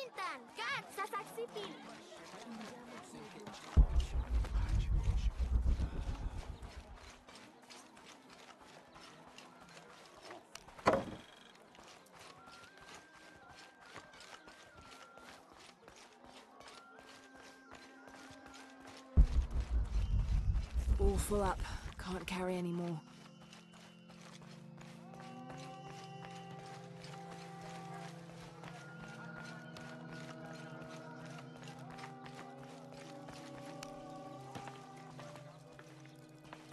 Intan, kat, sasak sipil. All full up. Can't carry any more.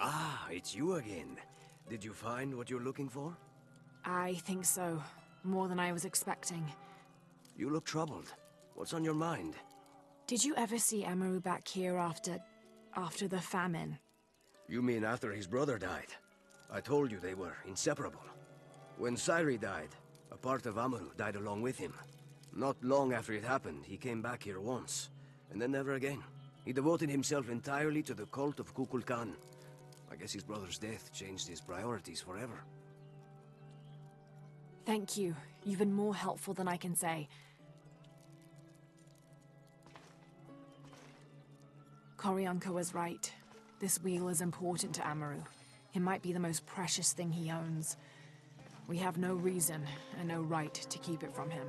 Ah, it's you again. Did you find what you're looking for? I think so. More than I was expecting. You look troubled. What's on your mind? Did you ever see Amaru back here after the famine? You mean after his brother died? I told you they were inseparable. When Sairi died, a part of Amaru died along with him. Not long after it happened, he came back here once, and then never again. He devoted himself entirely to the cult of Kukulkan. I guess his brother's death changed his priorities forever. Thank you. You've been more helpful than I can say. Koryanka was right. This wheel is important to Amaru. It might be the most precious thing he owns. We have no reason and no right to keep it from him.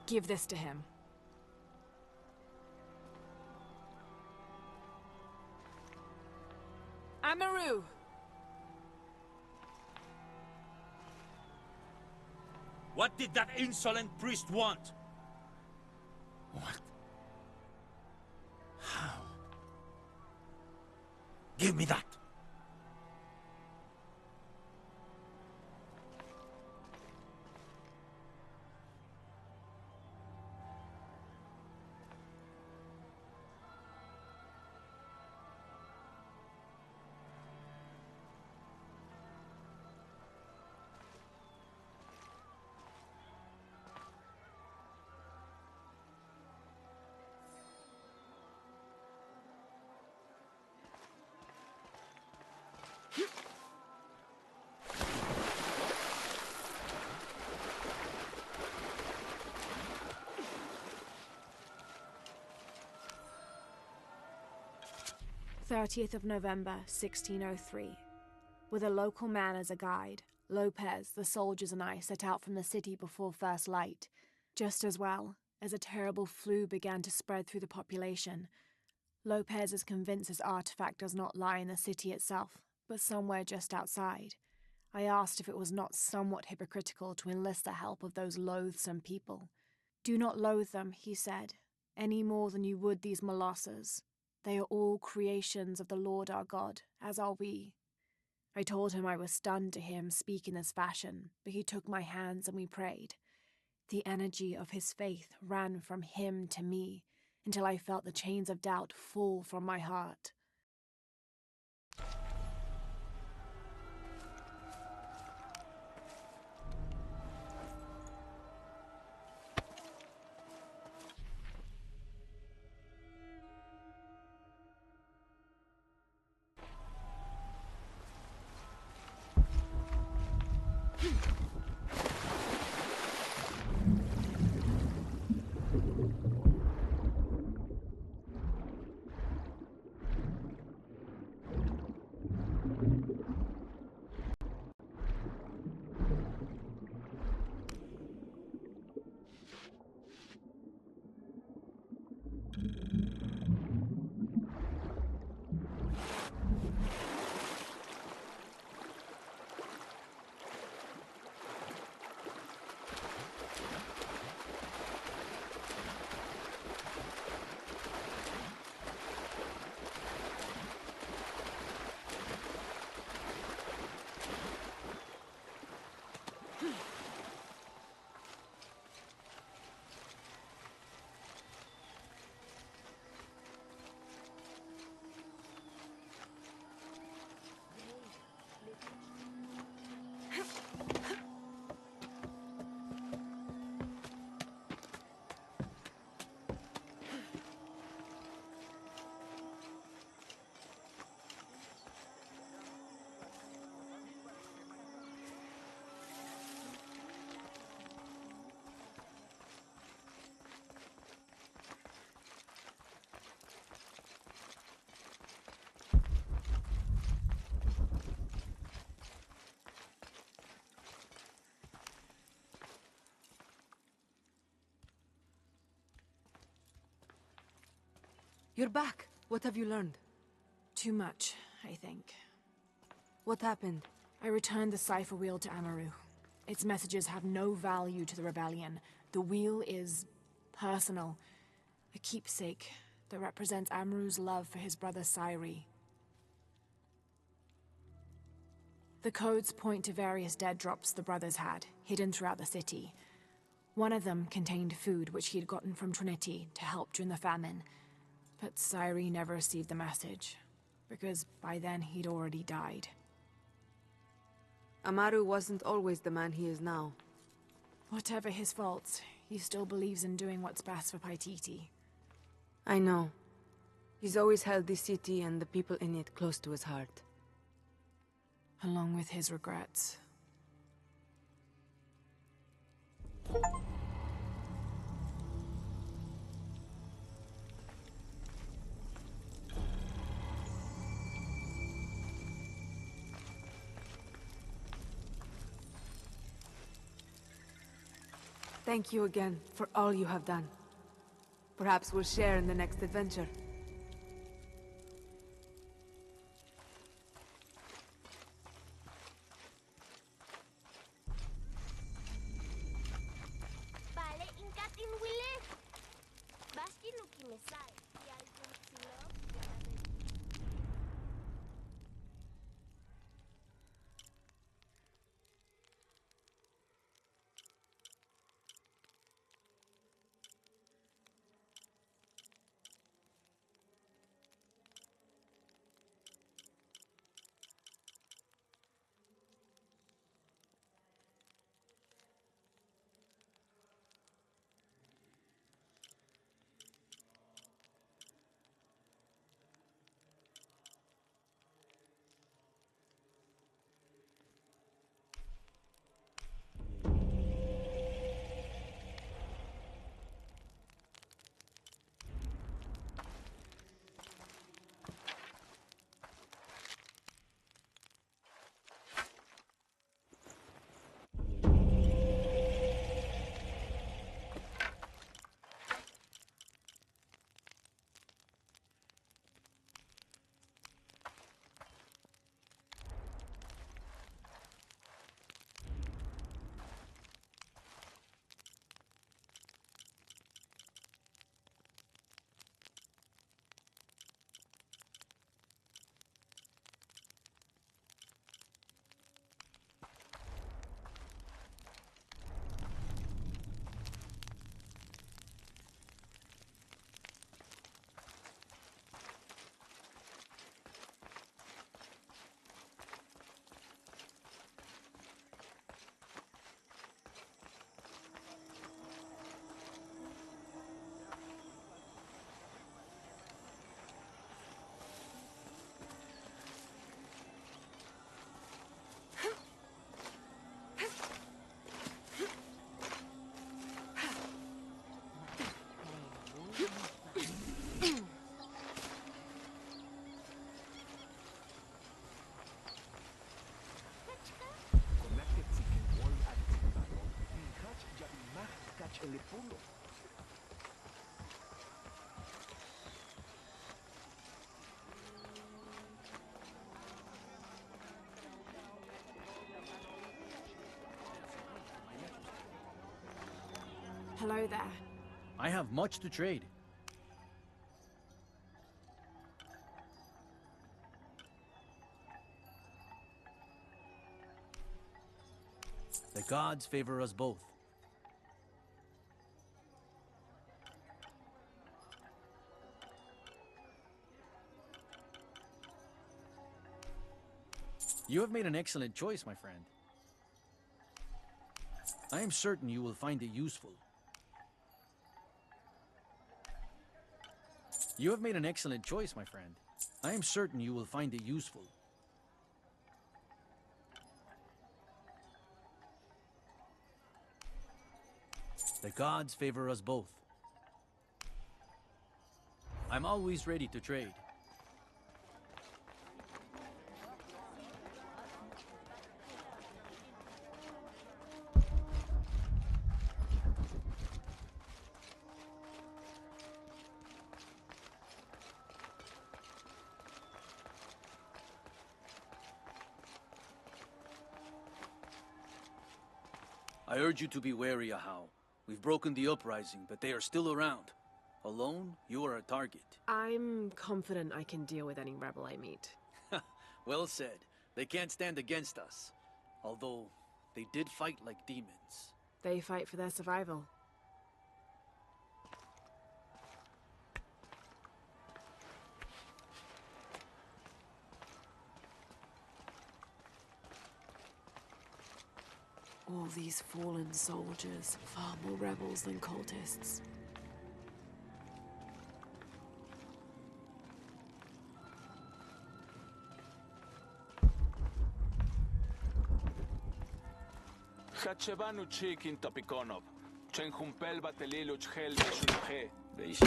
Give this to him. Amaru! What did that insolent priest want? What? How? Give me that! November 1603. With a local man as a guide, Lopez, the soldiers and I set out from the city before first light. Just as well, as a terrible flu began to spread through the population. Lopez is convinced his artifact does not lie in the city itself, but somewhere just outside. I asked if it was not somewhat hypocritical to enlist the help of those loathsome people. Do not loathe them, he said, any more than you would these Molossers. They are all creations of the Lord our God, as are we. I told him I was stunned to hear him speak in this fashion, but he took my hands and we prayed. The energy of his faith ran from him to me, until I felt the chains of doubt fall from my heart. You're back. What have you learned? Too much, I think. What happened? I returned the cipher wheel to Amaru. Its messages have no value to the rebellion. The wheel is personal. A keepsake that represents Amaru's love for his brother Sairi. The codes point to various dead drops the brothers had, hidden throughout the city. One of them contained food which he had gotten from Trinity to help during the famine. But Sairi never received the message, because by then he'd already died. Amaru wasn't always the man he is now. Whatever his faults, he still believes in doing what's best for Paititi. I know. He's always held this city and the people in it close to his heart. Along with his regrets. Thank you again for all you have done. Perhaps we'll share in the next adventure. Vale, inkatin wili. Basti luki mesai. Yalgun silop. Hello there. I have much to trade. The gods favor us both. You have made an excellent choice, my friend. I am certain you will find it useful. You have made an excellent choice, my friend. I am certain you will find it useful. The gods favor us both. I'm always ready to trade. I urge you to be wary, Ahau. We've broken the uprising, but they are still around. Alone, you are a target. I'm confident I can deal with any rebel I meet. Well said. They can't stand against us. Although, they did fight like demons. They fight for their survival. All these fallen soldiers, far more rebels than cultists. Hachevanu chikin topikonov. Chenjumpel batelilo chhel beshunje. Beisha.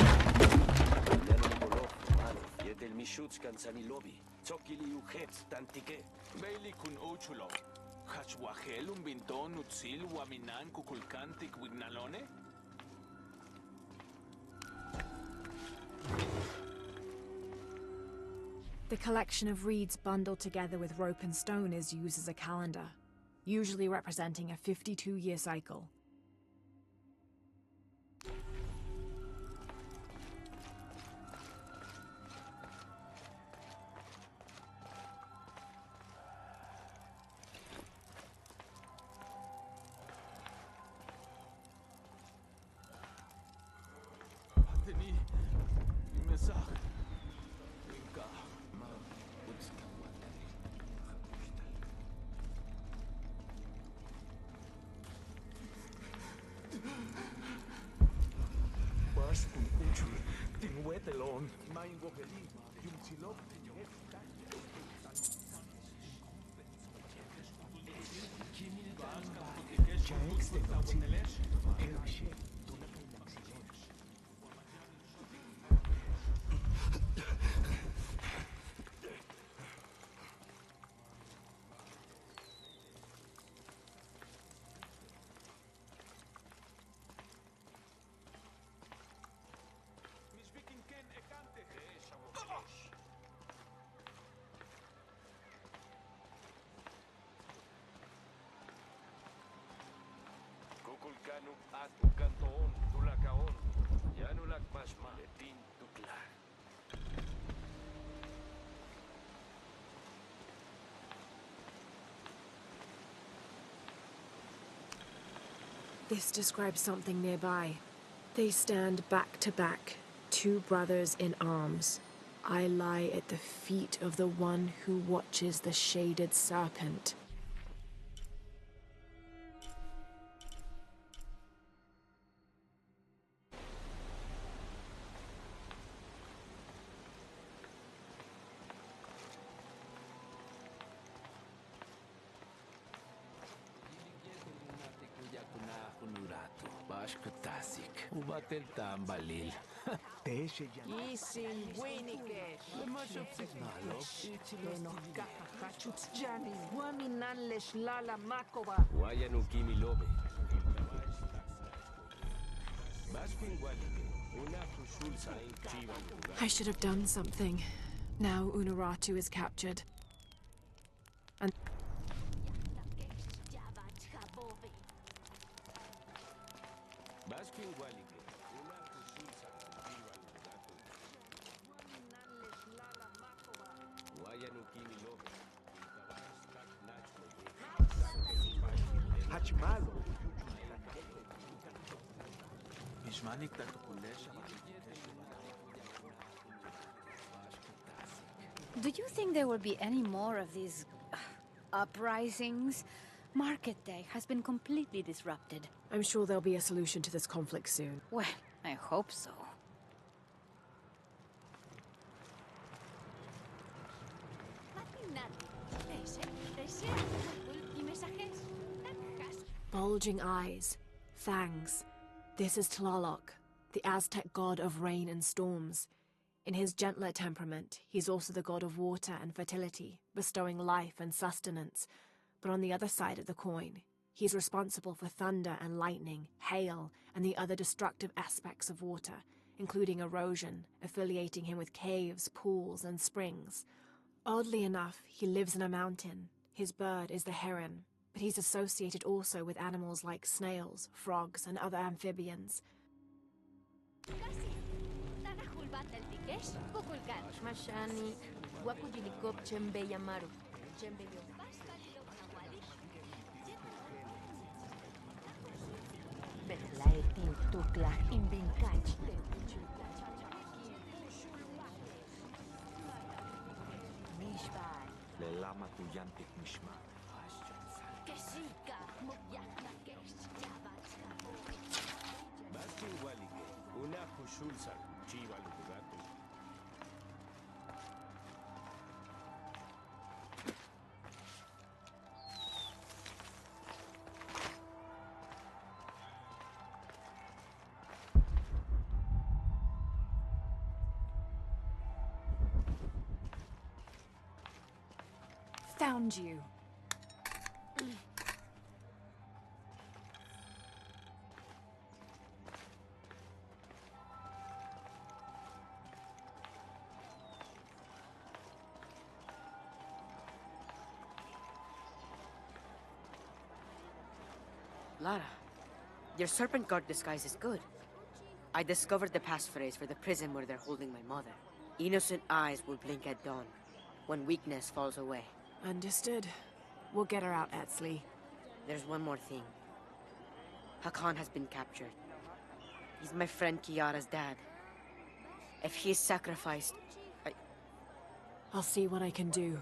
Yanu Molov, Manov, Yedel Mishutskan Sanilobi. Tsokili Uhetz, Tantike. Beili kun uchulo. Hachwahel un binton utzil waminan kukulkantik wignalone? The collection of reeds bundled together with rope and stone is used as a calendar, usually representing a 52-year cycle. Teni, mesaj. Inka, Bas un uchu, tin wetelon, main gopeli, yum silop, Kukulkanu atu kantoon, tulakaon. Yanulak masma, etin tukla. This describes something nearby. They stand back to back, two brothers in arms. I lie at the feet of the one who watches the shaded serpent. Ubatel tambalil. Isin winikesh. Jani, waminan lesh lala makoba. Wayanu kimi lobe. Baskin walike, una fusulsa in chiva. I should have done something. Now Unuratu is captured. And Baskin walike, una fusulsa in chiva. Wayanu kimi lobe. Hachmalo. Mishmanik tatukulesha. Do you think there will be any more of these uprisings? Market Day has been completely disrupted. I'm sure there'll be a solution to this conflict soon. Well, I hope so. Bulging eyes, fangs. This is Tlaloc, the Aztec god of rain and storms. In his gentler temperament, he's also the god of water and fertility, bestowing life and sustenance. But on the other side of the coin, he's responsible for thunder and lightning, hail, and the other destructive aspects of water, including erosion, affiliating him with caves, pools, and springs. Oddly enough, he lives in a mountain. His bird is the heron. but he's associated also with animals like snails, frogs, and other amphibians. Mashani, Wakujilikop Chembe Yamaru. Betlaetin Tukla Imbinkach. Mishbai. Le lama tuyantik mishma. Keshika, Mugyakla Kesh, Jabatska. Basti Walige, una Hushulsa, Chiva Lugatu. Found you. Lara, your serpent guard disguise is good. I discovered the passphrase for the prison where they're holding my mother. Innocent eyes will blink at dawn, when weakness falls away. Understood. We'll get her out, Etzli. There's one more thing. Hakan has been captured. He's my friend Kiara's dad. If he is sacrificed, I'll see what I can do.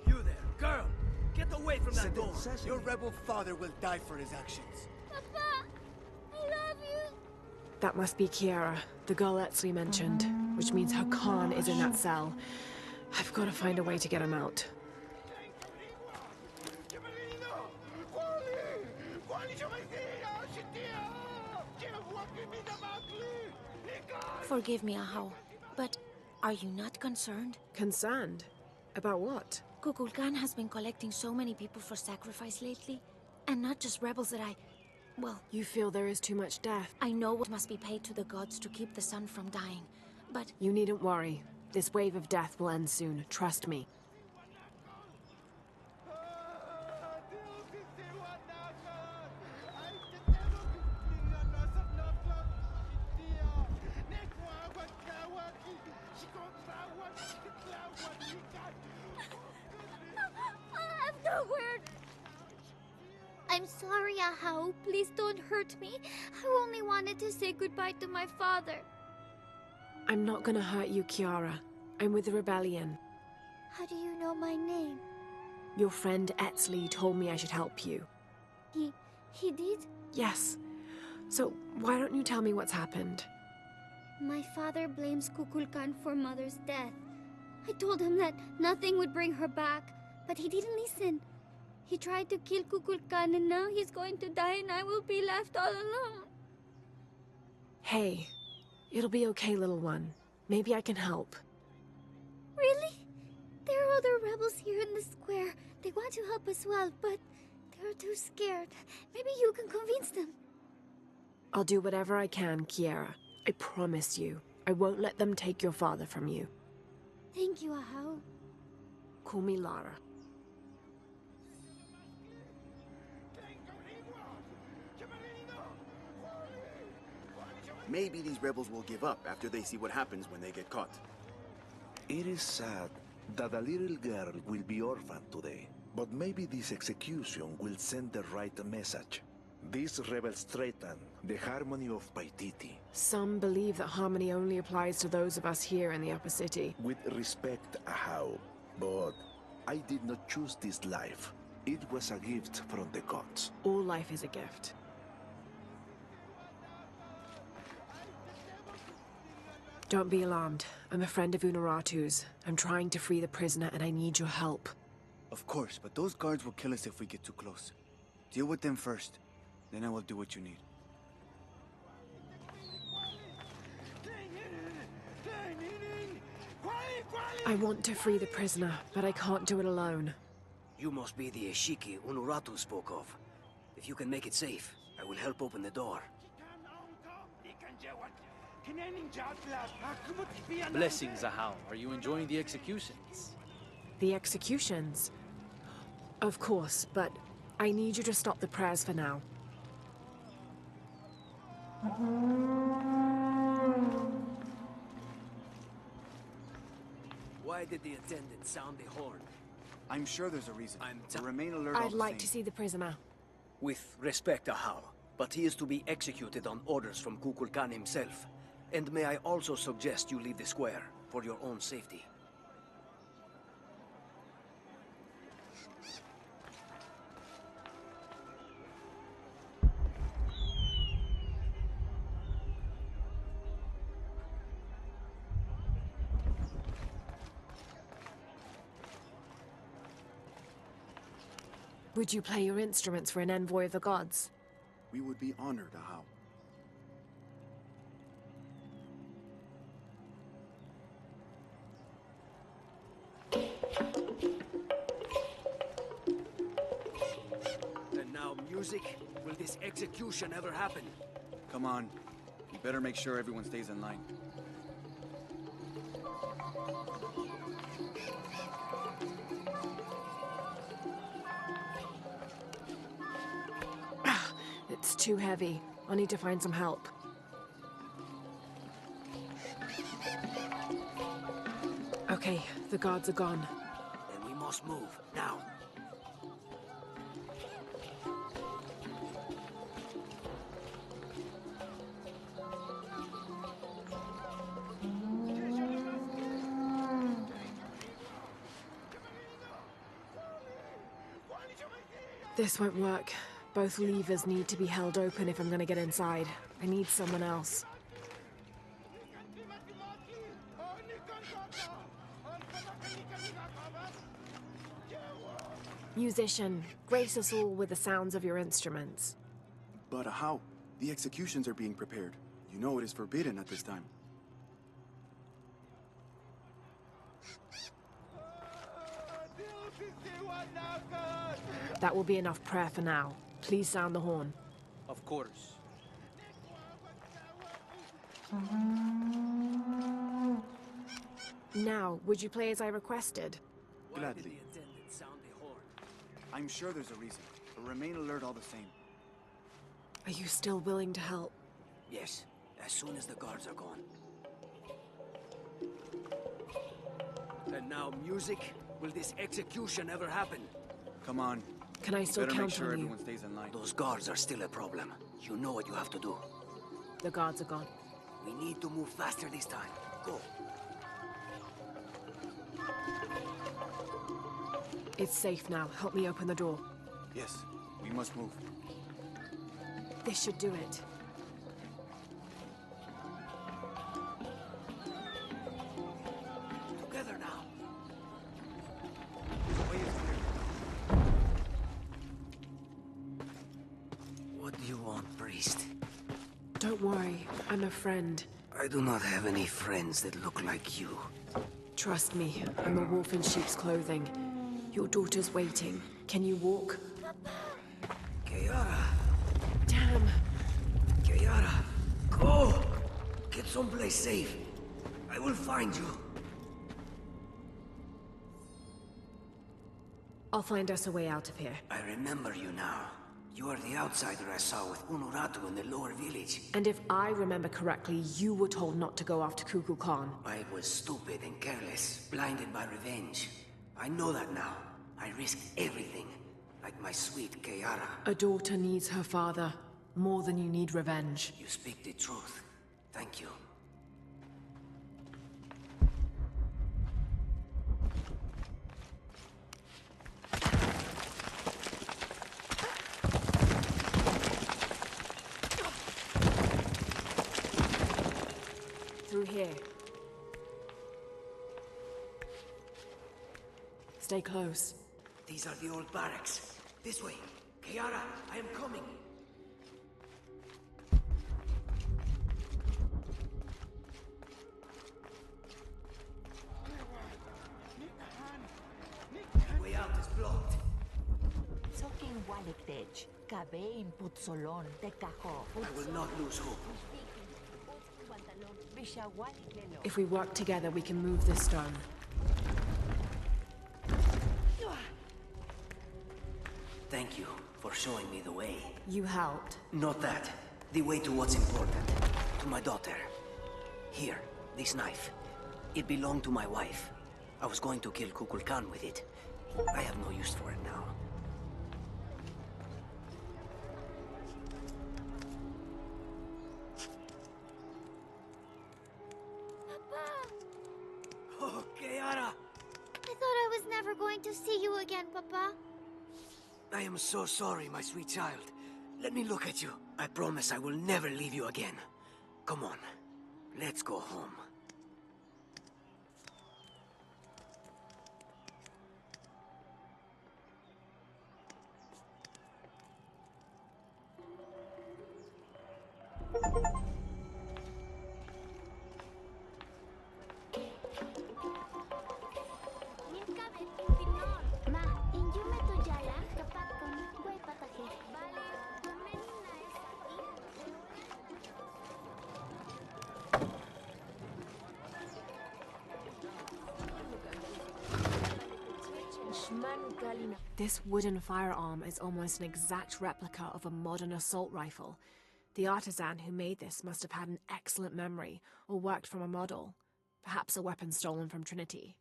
You there, girl! Get away from that door! Your rebel father will die for his actions. Papa, I love you. That must be Kiara, the girl Etzli mentioned, which means Hakan is in that cell. I've got to find a way to get him out. Forgive me, Ahau, but are you not concerned? Concerned? About what? Kukulkan has been collecting so many people for sacrifice lately, and not just rebels that well... You feel there is too much death? I know what must be paid to the gods to keep the sun from dying, but... You needn't worry. This wave of death will end soon, trust me. I'm sorry, Ahau. Please don't hurt me. I only wanted to say goodbye to my father. I'm not gonna hurt you, Kiara. I'm with the rebellion. How do you know my name? Your friend Etzli told me I should help you. He did? Yes. So, why don't you tell me what's happened? My father blames Kukulkan for Mother's death. I told him that nothing would bring her back, but he didn't listen. He tried to kill Kukulkan and now he's going to die and I will be left all alone. Hey, it'll be okay, little one. Maybe I can help. Really? There are other rebels here in the square. They want to help as well, but they're too scared. Maybe you can convince them. I'll do whatever I can, Kiara. I promise you. I won't let them take your father from you. Thank you, Ahau. Call me Lara. Maybe these rebels will give up after they see what happens when they get caught. It is sad that a little girl will be orphaned today, but maybe this execution will send the right message. These rebels threaten the harmony of Paititi. Some believe that harmony only applies to those of us here in the upper city. With respect, Ahau, but I did not choose this life. It was a gift from the gods. All life is a gift. Don't be alarmed. I'm a friend of Unuratu's. I'm trying to free the prisoner and I need your help. Of course, but those guards will kill us if we get too close. Deal with them first. Then I will do what you need. I want to free the prisoner, but I can't do it alone. You must be the Ishiki Unuratu spoke of. If you can make it safe, I will help open the door. Blessings, Ahau. Are you enjoying the executions? The executions? Of course, but I need you to stop the prayers for now. Why did the attendant sound the horn? I'm sure there's a reason. Remain alert all I'd the like same. to see the prisoner. With respect, Ahau, but he is to be executed on orders from Kukulkan himself. And may I also suggest you leave the square, for your own safety. Would you play your instruments for an envoy of the gods? We would be honored, Ahau. And now music? Will this execution ever happen? Come on. You better make sure everyone stays in line. It's too heavy. I'll need to find some help. Okay, the guards are gone. Then we must move, now. This won't work. Both levers need to be held open if I'm gonna get inside. I need someone else. Musician, grace us all with the sounds of your instruments. But Ahau, the executions are being prepared. You know it is forbidden at this time. That will be enough prayer for now. Please sound the horn. Of course. Now, would you play as I requested? Gladly. I'm sure there's a reason, but remain alert all the same. Are you still willing to help? Yes, as soon as the guards are gone. And now music? Will this execution ever happen? Come on. Can I still better count make sure on you? everyone stays in line. Those guards are still a problem. You know what you have to do. The guards are gone. We need to move faster this time. Go. It's safe now. Help me open the door. Yes, we must move. This should do it. Together now. What do you want, priest? Don't worry. I'm a friend. I do not have any friends that look like you. Trust me. I'm a wolf in sheep's clothing. Your daughter's waiting. Can you walk? Kayara! Damn! Kayara! Go! Get someplace safe. I will find you. I'll find us a way out of here. I remember you now. You are the outsider I saw with Unuratu in the lower village. And if I remember correctly, you were told not to go after Kukulkan. I was stupid and careless, blinded by revenge. I know that now. I risked everything, like my sweet Kayara. A daughter needs her father more than you need revenge. You speak the truth. Thank you. Through here. Stay close. These are the old barracks. This way. Kiara, I am coming. The way out is blocked. Sokin Walikdej, Kabein Putsolon, Tekaho. I will not lose hope. If we work together, we can move this stone. Thank you for showing me the way. You helped. Not that. The way to what's important. To my daughter. Here, this knife. It belonged to my wife. I was going to kill Kukulkan with it. I have no use for it now. Papa! Oh, Kiara! I thought I was never going to see you again, Papa. I am so sorry, my sweet child. Let me look at you. I promise I will never leave you again. Come on. Let's go home. Ma, inyo metujala kapat kon gue patahit. Bale, men na This wooden firearm is almost an exact replica of a modern assault rifle. The artisan who made this must have had an excellent memory or worked from a model, perhaps a weapon stolen from Trinity.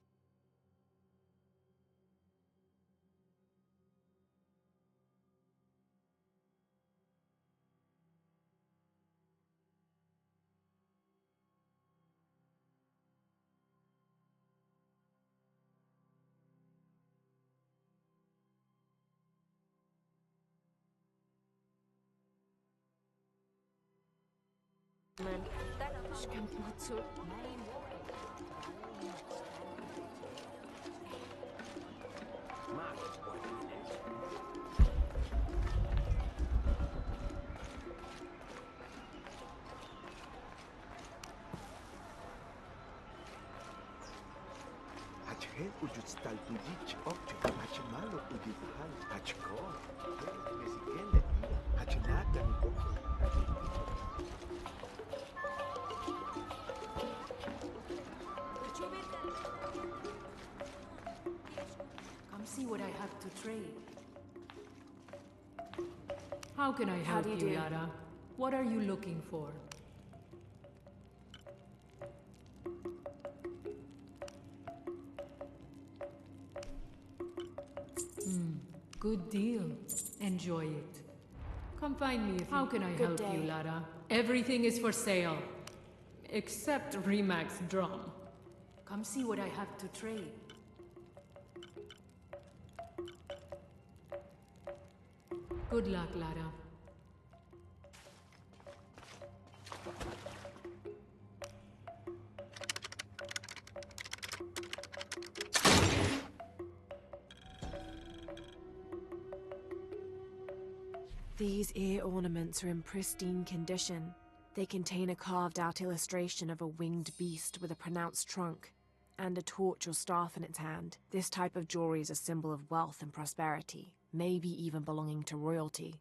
Man, that can put so Achel ujustal tujich okche achimalo udibhal achko. Mesikele achinata Come see what I have to trade. How can I How help do you you, do? Yara? What are you looking for? Good deal. Enjoy it. Come find me if How can I Good help you, day. Lara? Everything is for sale. Except Remax drum. Come see what I have to trade. Good luck, Lara. These ear ornaments are in pristine condition. They contain a carved-out illustration of a winged beast with a pronounced trunk and a torch or staff in its hand. This type of jewelry is a symbol of wealth and prosperity, maybe even belonging to royalty.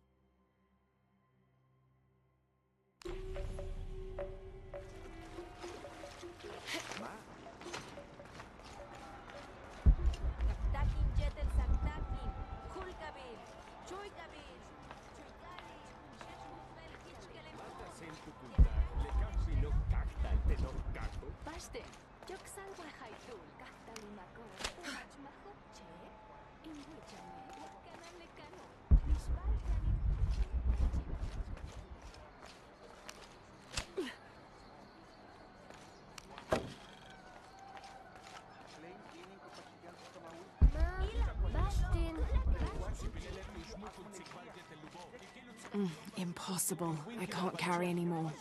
Impossible. I can't carry anymore.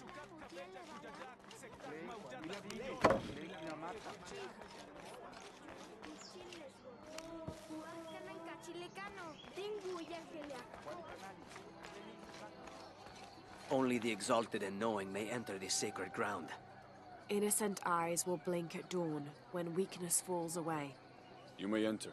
Only the exalted and knowing may enter this sacred ground. Innocent eyes will blink at dawn when weakness falls away. You may enter.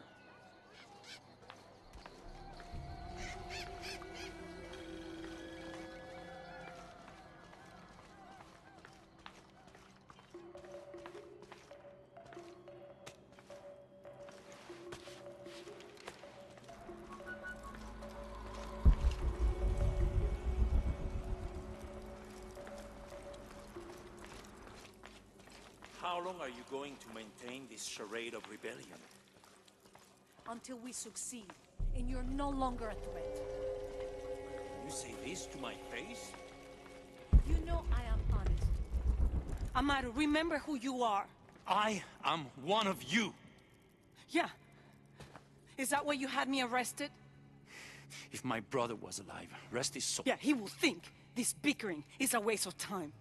How long are you going to maintain this charade of rebellion? Until we succeed, and you're no longer a threat. You say this to my face? You know I am honest. Amaru, remember who you are. I am one of you. Yeah. Is that why you had me arrested? If my brother was alive, rest his soul. Yeah, he will think this bickering is a waste of time.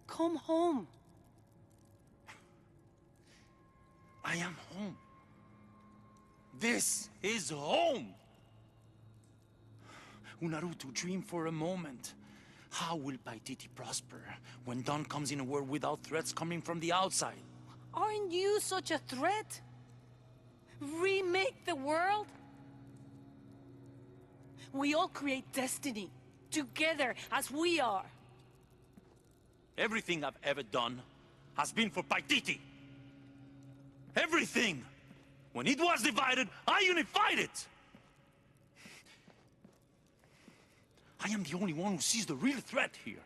Come home. I am home. This is home. Unuratu, dream for a moment. How will Paititi prosper when Dawn comes in a world without threats coming from the outside? Aren't you such a threat? Remake the world? We all create destiny, together as we are. Everything I've ever done has been for Paititi. Everything! When it was divided, I unified it! I am the only one who sees the real threat here.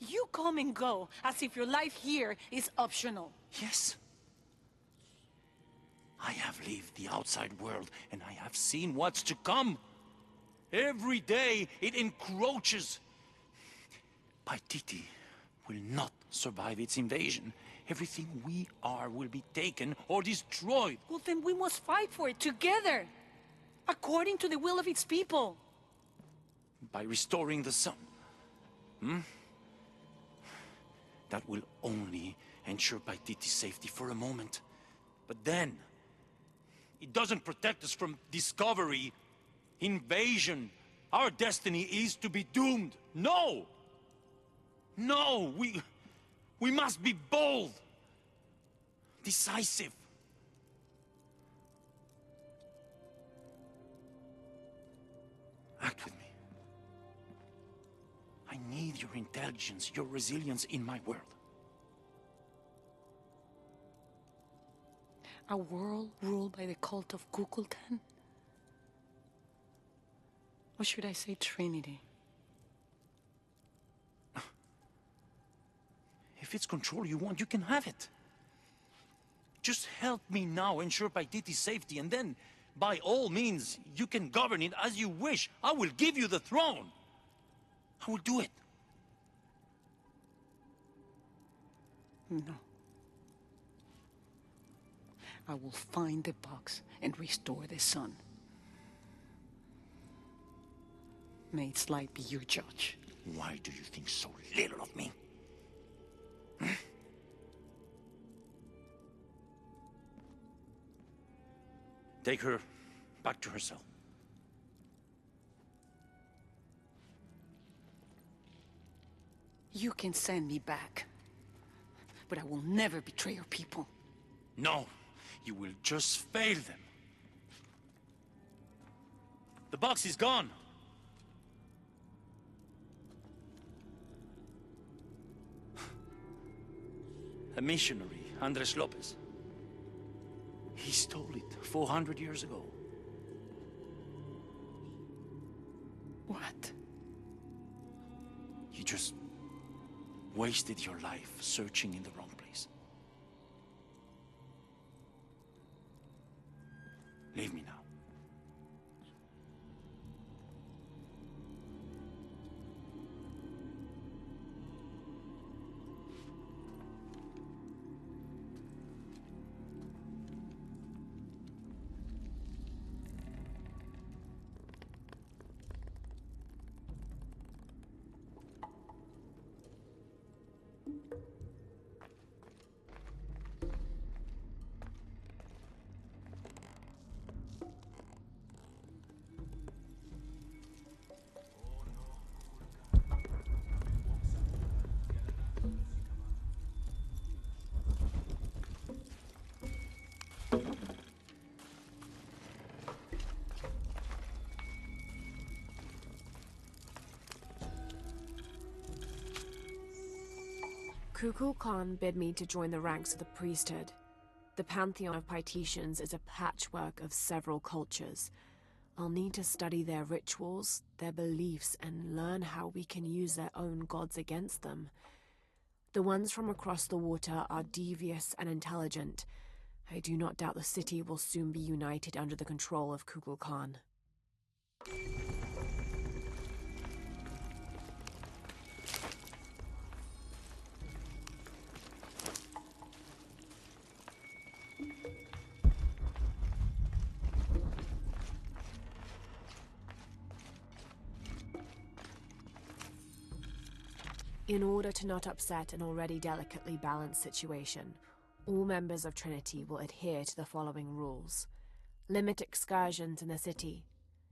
You come and go as if your life here is optional. Yes. I have lived the outside world, and I have seen what's to come. Every day, it encroaches. Paititi will not survive its invasion. Everything we are will be taken or destroyed. Well, then we must fight for it together, according to the will of its people. By restoring the sun. That will only ensure Paititi's safety for a moment. But then, it doesn't protect us from discovery, invasion. Our destiny is to be doomed. No! No, we must be bold, decisive. Act with me. I need your intelligence, your resilience in my world. A world ruled by the cult of Kukulkan? Or should I say Trinity? If it's control you want, you can have it. Just help me now ensure Paititi's safety, and then, by all means, you can govern it as you wish. I will give you the throne. I will do it. No. I will find the box and restore the sun. May its light be your judge. Why do you think so little of me? Take her back to her cell. You can send me back, but I will never betray your people. No, you will just fail them. The box is gone. A missionary, Andres Lopez. He stole it 400 years ago. What? You just wasted your life searching in the wrong place. Leave me now. Kukulkan bid me to join the ranks of the priesthood. The pantheon of Paititians is a patchwork of several cultures. I'll need to study their rituals, their beliefs, and learn how we can use their own gods against them. The ones from across the water are devious and intelligent. I do not doubt the city will soon be united under the control of Kukulkan. In order to not upset an already delicately balanced situation, all members of Trinity will adhere to the following rules. Limit excursions in the city.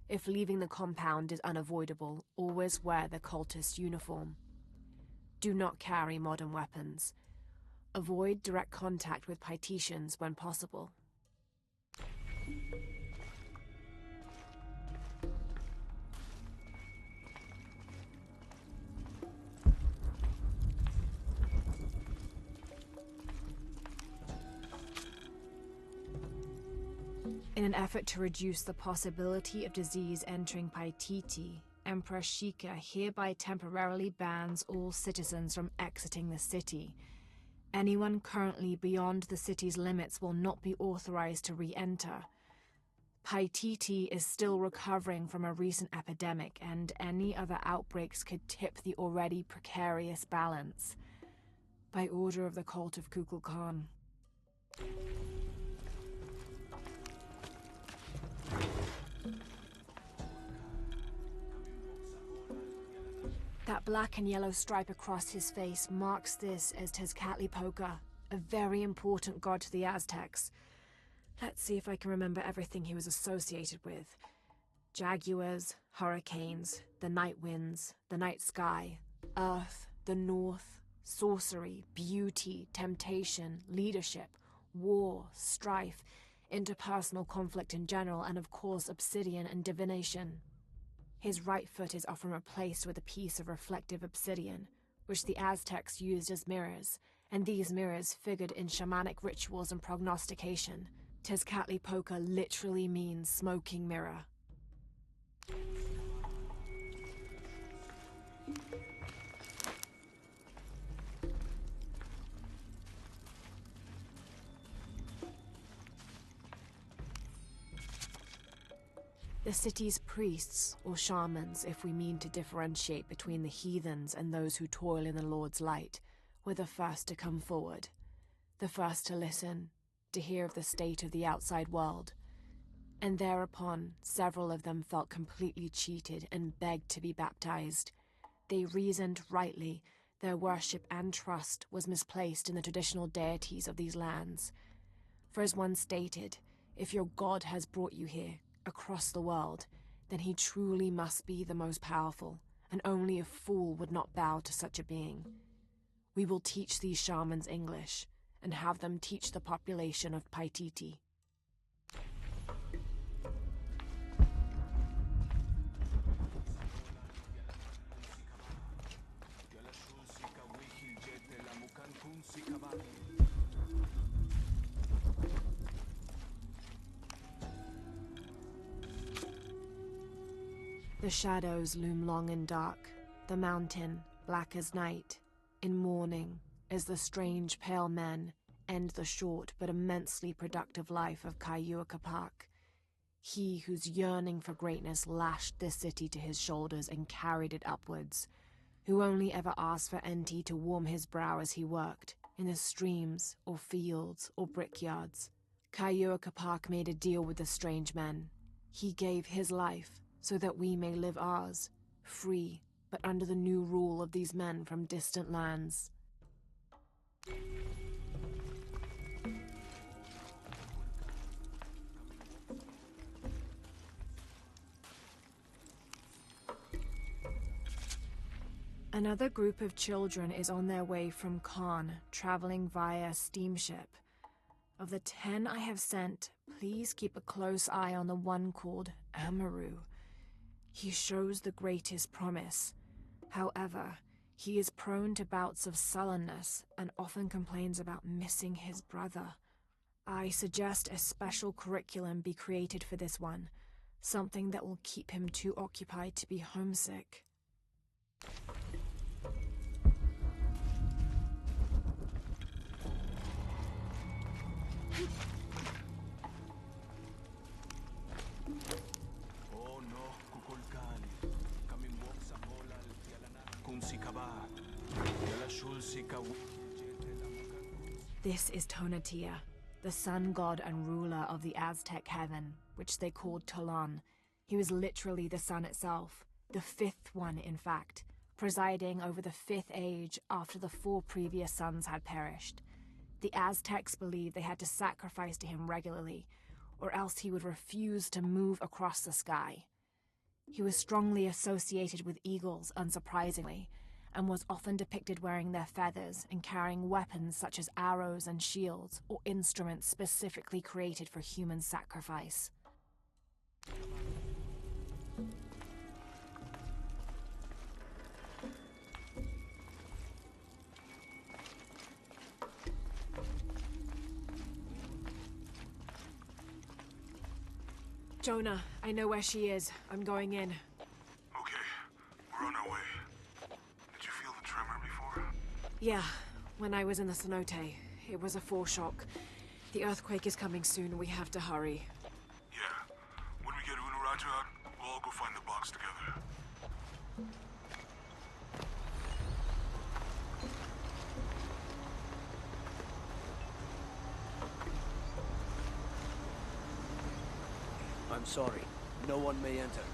If leaving the compound is unavoidable, always wear the cultist uniform. Do not carry modern weapons. Avoid direct contact with Paititians when possible. In an effort to reduce the possibility of disease entering Paititi, Emperor Sheikah hereby temporarily bans all citizens from exiting the city. Anyone currently beyond the city's limits will not be authorized to re-enter. Paititi is still recovering from a recent epidemic, and any other outbreaks could tip the already precarious balance. By order of the cult of Kukulkan. That black and yellow stripe across his face marks this as Tezcatlipoca, a very important god to the Aztecs. Let's see if I can remember everything he was associated with. Jaguars, hurricanes, the night winds, the night sky, earth, the north, sorcery, beauty, temptation, leadership, war, strife, interpersonal conflict in general, and of course obsidian and divination. His right foot is often replaced with a piece of reflective obsidian, which the Aztecs used as mirrors, and these mirrors figured in shamanic rituals and prognostication. Tezcatlipoca literally means smoking mirror. The city's priests, or shamans, if we mean to differentiate between the heathens and those who toil in the Lord's light, were the first to come forward, the first to listen, to hear of the state of the outside world. And thereupon, several of them felt completely cheated and begged to be baptized. They reasoned rightly their worship and trust was misplaced in the traditional deities of these lands. For as one stated, if your God has brought you here, across the world, then he truly must be the most powerful, and only a fool would not bow to such a being. We will teach these shamans English, and have them teach the population of Paititi. The shadows loom long and dark, the mountain black as night, in mourning as the strange pale men end the short but immensely productive life of Kaiua Capac. He whose yearning for greatness lashed this city to his shoulders and carried it upwards, who only ever asked for Enti to warm his brow as he worked, in the streams or fields or brickyards. Kaiua Capac made a deal with the strange men. He gave his life so that we may live ours, free, but under the new rule of these men from distant lands. Another group of children is on their way from Khan, traveling via steamship. Of the 10 I have sent, please keep a close eye on the one called Amaru. He shows the greatest promise. However, He is prone to bouts of sullenness and often complains about missing his brother. I suggest a special curriculum be created for this one, something that will keep him too occupied to be homesick. Oh no, Kukulkan. Kaming walk sa holal, tialana. Kung si kaba, tiala shul si kawu. This is Tonatiuh, the sun god and ruler of the Aztec heaven, which they called Tolan. He was literally the sun itself, the fifth one in fact, presiding over the fifth age after the 4 previous suns had perished. The Aztecs believed they had to sacrifice to him regularly, or else he would refuse to move across the sky. He was strongly associated with eagles, unsurprisingly, and was often depicted wearing their feathers and carrying weapons such as arrows and shields, or instruments specifically created for human sacrifice. Jonah, I know where she is. I'm going in. Okay, we're on our way. Did you feel the tremor before? Yeah, when I was in the cenote. It was a foreshock. The earthquake is coming soon. We have to hurry. Yeah. When we get Unuratu, we'll all go find the box together. I'm sorry. No one may enter.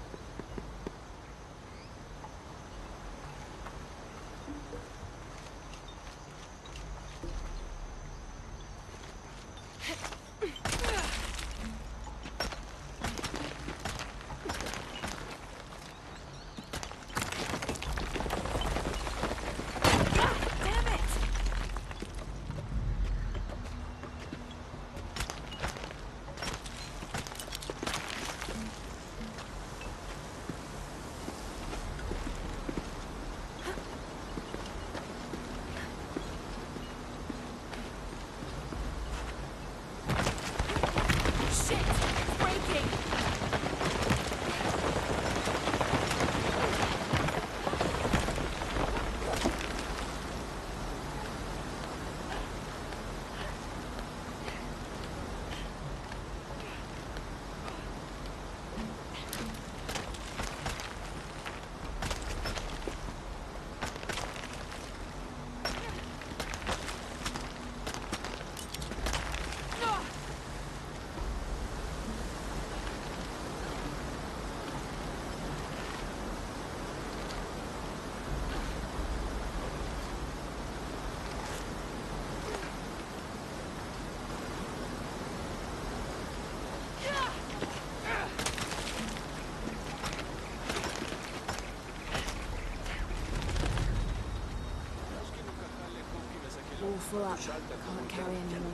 All full up. Can't carry any more.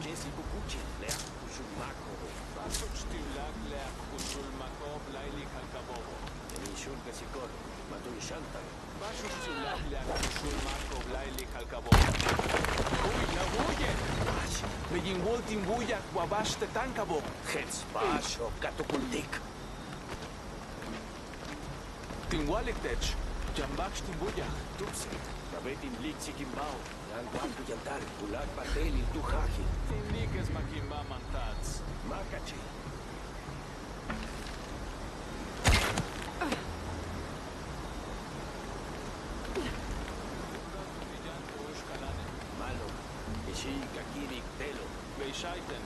Begin Waltin Buyak, Wabash the Tankabo, Heads Bash of Katukultik. Tinwalik Tech, Jambach Timbuyak, Tutsi, Rabetin Lixikimbao, Yanquantu Yantar, Ulak Pateli, Tuhaji. Tinlikes Makimba Mantats, Makachi. Malo, Ishi Kakiri Telo, Beishaiten.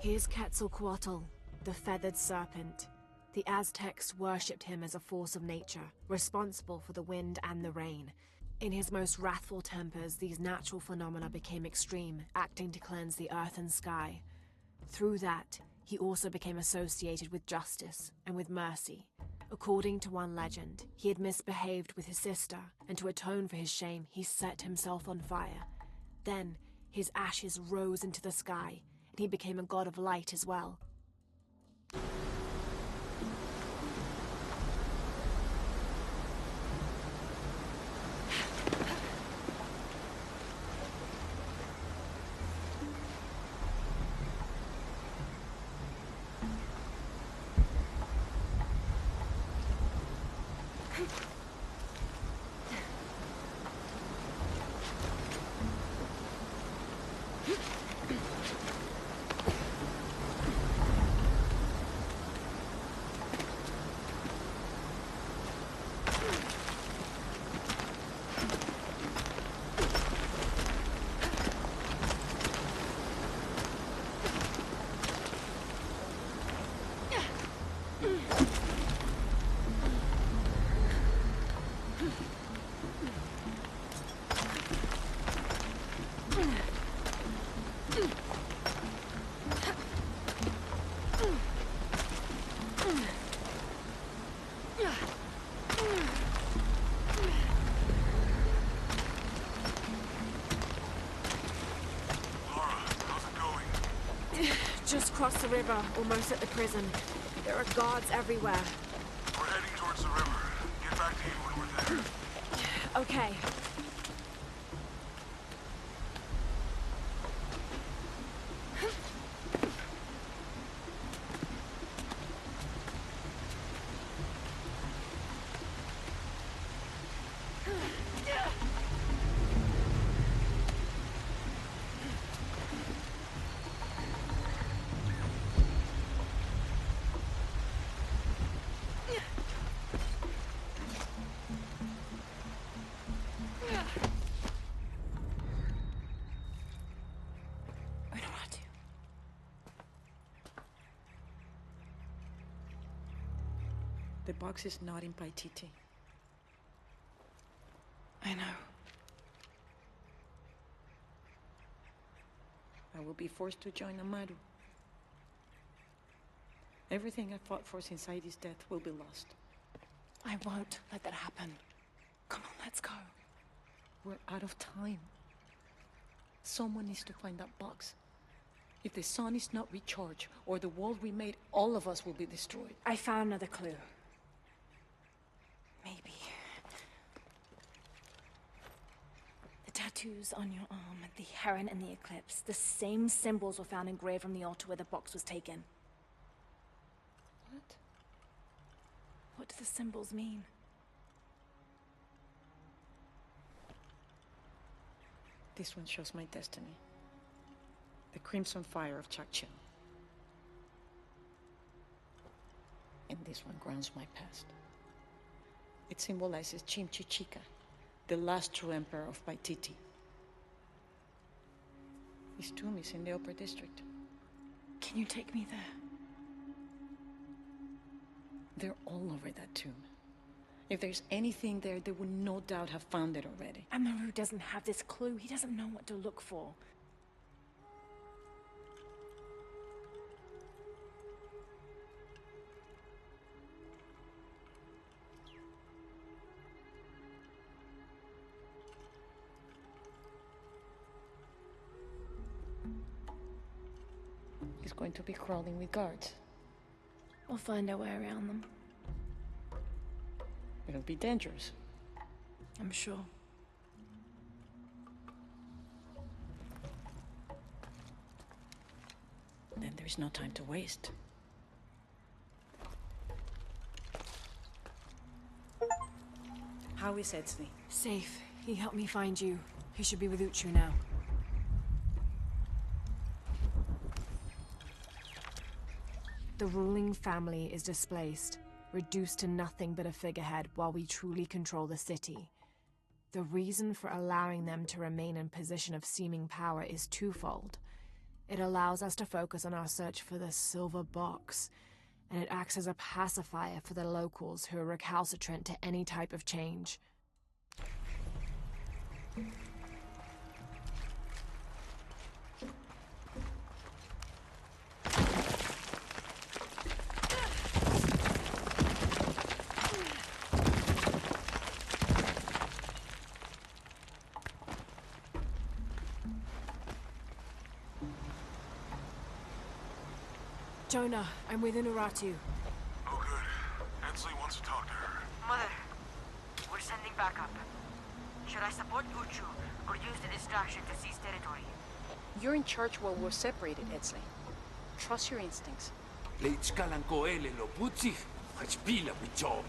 Here's Quetzalcoatl, the feathered serpent. The Aztecs worshipped him as a force of nature, responsible for the wind and the rain. In his most wrathful tempers, these natural phenomena became extreme, acting to cleanse the earth and sky. Through that, he also became associated with justice and with mercy. According to one legend, he had misbehaved with his sister, and to atone for his shame, he set himself on fire. Then, His ashes rose into the sky, and he became a god of light as well. Just crossed the river, almost at the prison. There are guards everywhere. We're heading towards the river. Get back to you when we're there. Okay. The box is not in Paititi. I know. I will be forced to join Amaru. Everything I fought for since Aidi's death will be lost. I won't let that happen. Come on, let's go. We're out of time. Someone needs to find that box. If the sun is not recharged, or the world we made, all of us will be destroyed. I found another clue. Maybe. The tattoos on your arm, the heron and the eclipse, the same symbols were found engraved on the altar where the box was taken. What? What do the symbols mean? This one shows my destiny. The crimson fire of Chakchel. And this one grounds my past. It symbolizes Chimchichica, the last true emperor of Paititi. His tomb is in the upper district. Can you take me there? They're all over that tomb. If there's anything there, they would no doubt have found it already. Amaru doesn't have this clue. He doesn't know what to look for. He's going to be crawling with guards. We'll find our way around them. It'll be dangerous. I'm sure. Then there's no time to waste. How is Etzli? Safe. He helped me find you. He should be with Uchu now. The ruling family is displaced, reduced to nothing but a figurehead while we truly control the city. The reason for allowing them to remain in position of seeming power is twofold. It allows us to focus on our search for the silver box, and it acts as a pacifier for the locals who are recalcitrant to any type of change. Jonah, I'm with Unuratu. Oh, good. Hensley wants to talk to her. Mother, we're sending backup. Should I support Uchu or use the distraction to seize territory? You're in charge while we're separated, Edsley. Trust your instincts. Leitskalankoele lo putsih, hachpila wicho.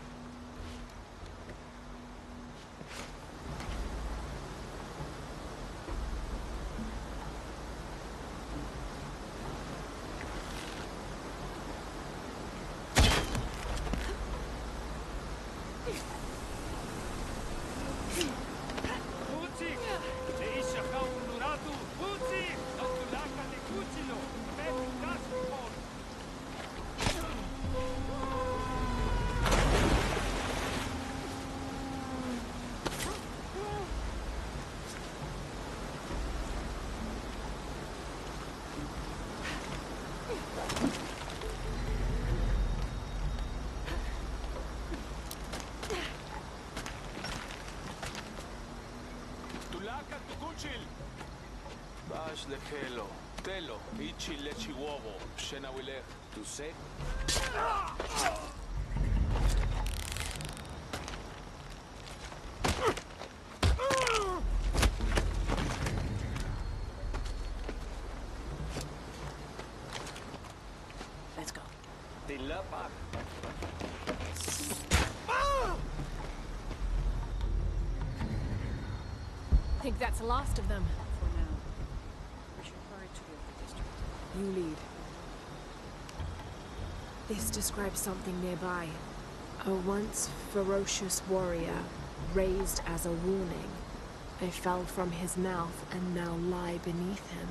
Bash lechelo, telo, ichi lechi wobo, shena wilech, tu se? Let's go. Dilapa. I think that's the last of them. For now, we should hurry to the district. You lead. This describes something nearby. A once ferocious warrior, raised as a warning. I fell from his mouth and now lie beneath him.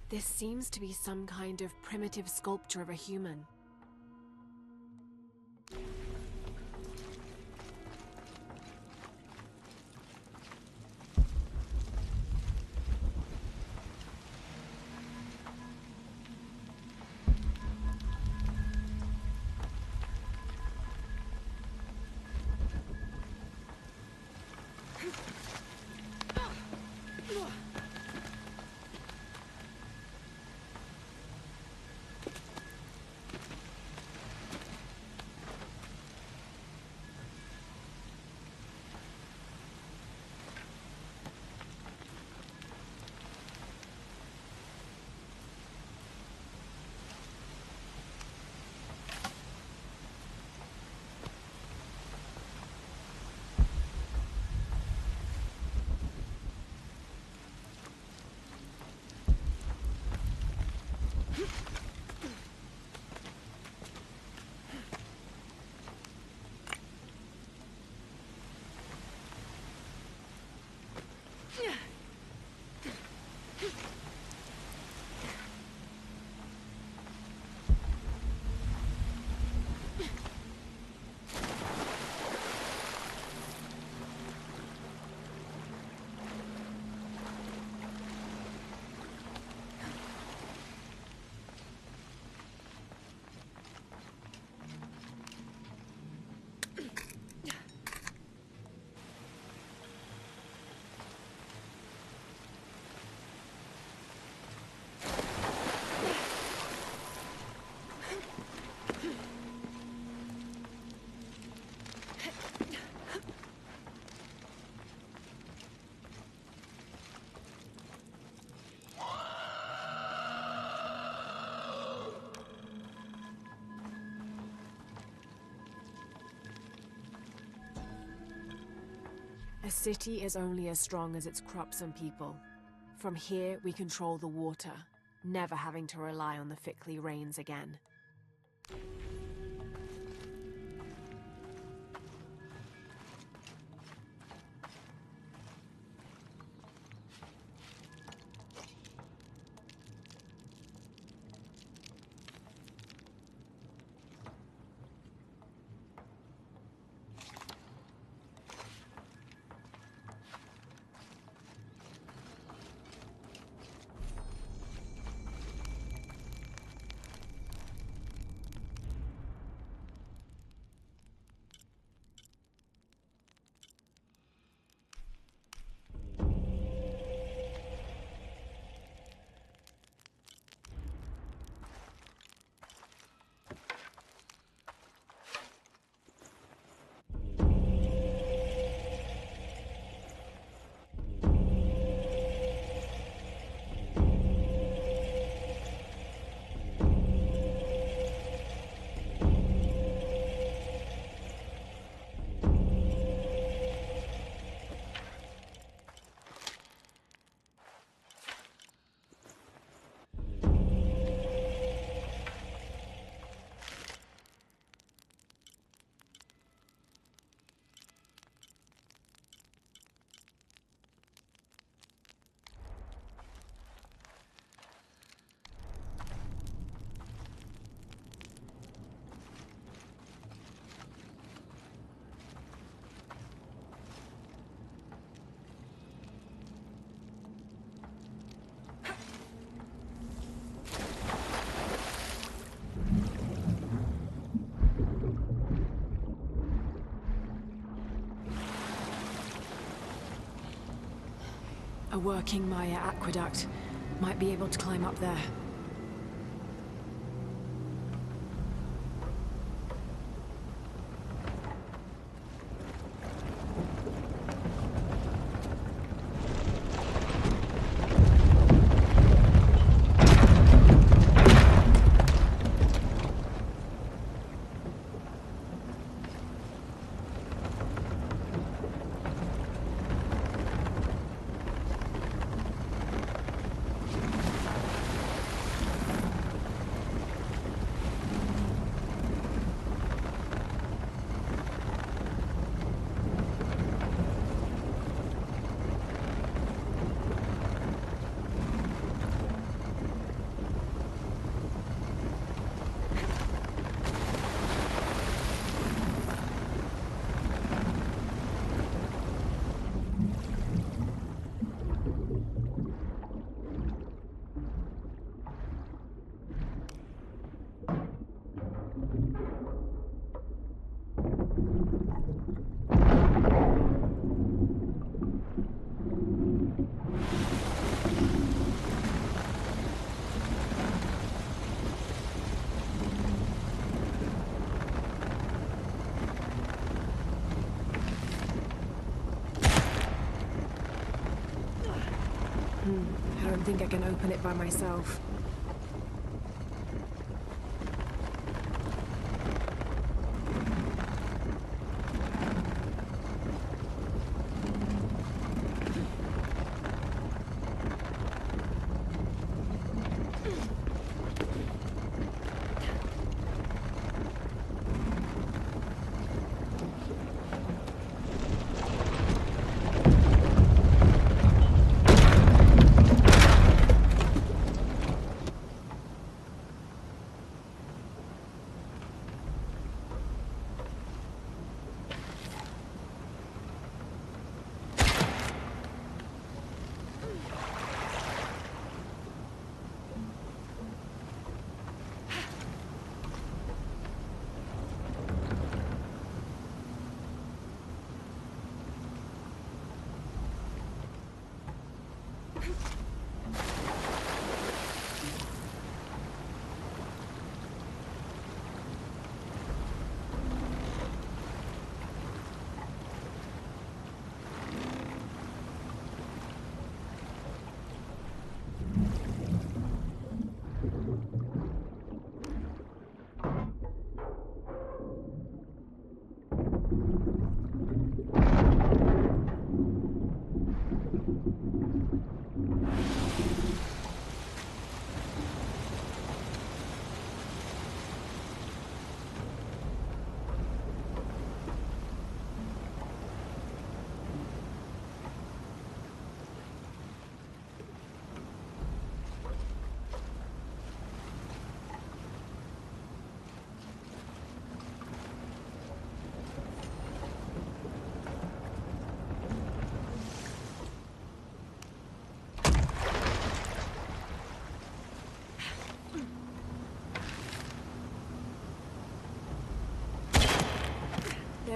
This seems to be some kind of primitive sculpture of a human. A city is only as strong as its crops and people. From here, we control the water, never having to rely on the Fickley rains again. A working Maya aqueduct. Might be able to climb up there. I don't think I can open it by myself.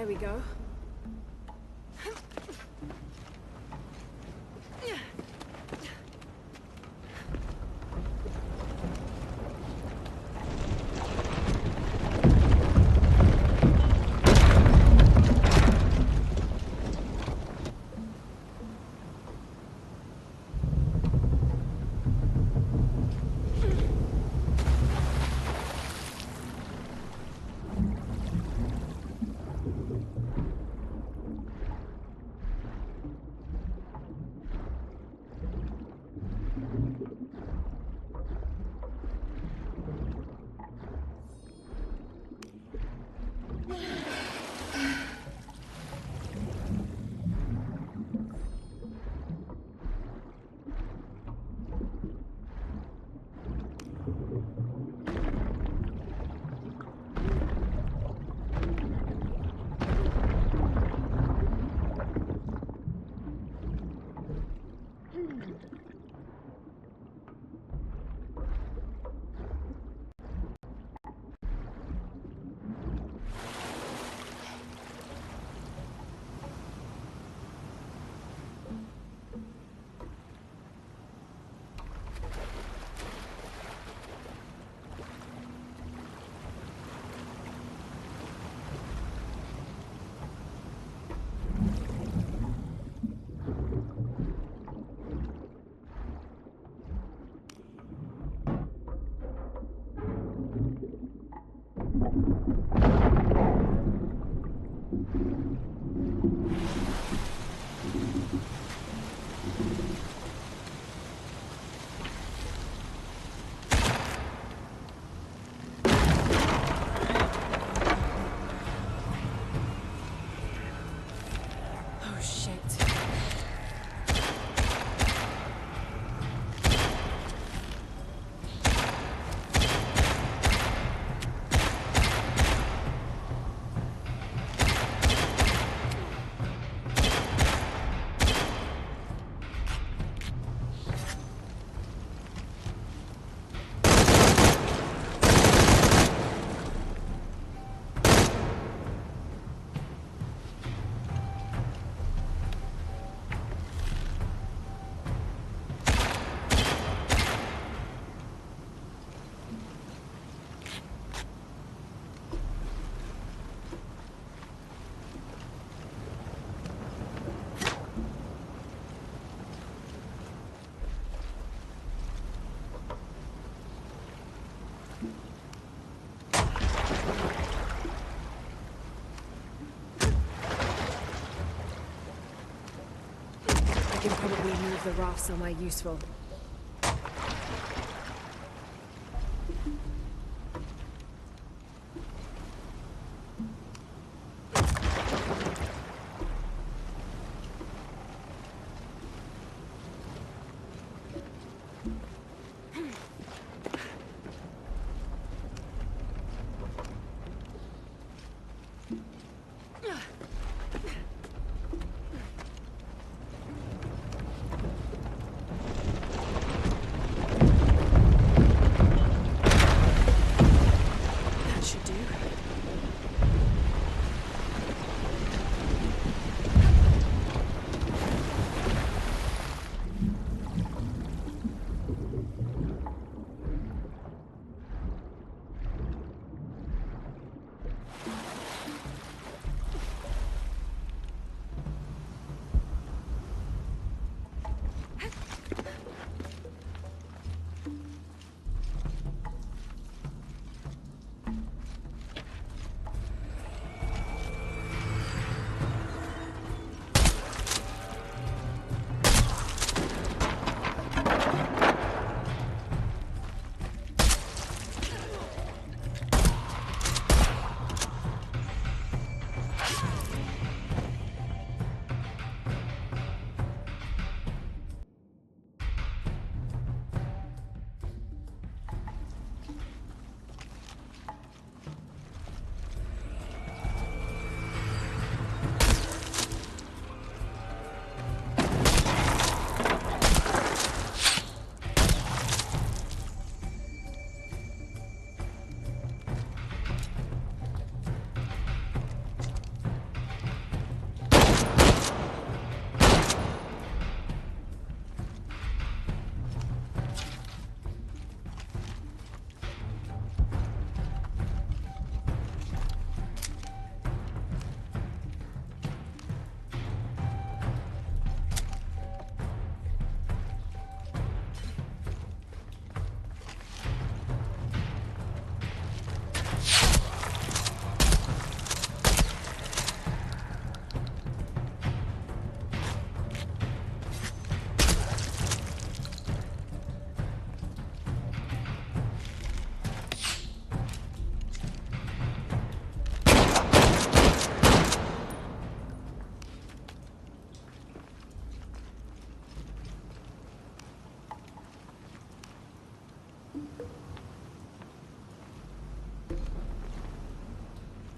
There we go. I can probably move the raft somewhere useful.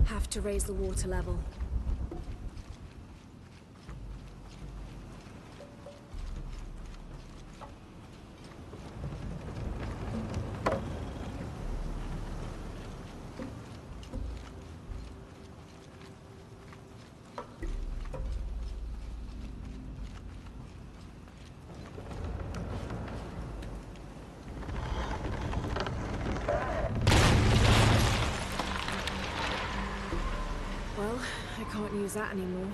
Have to raise the water level. Well, I can't use that anymore.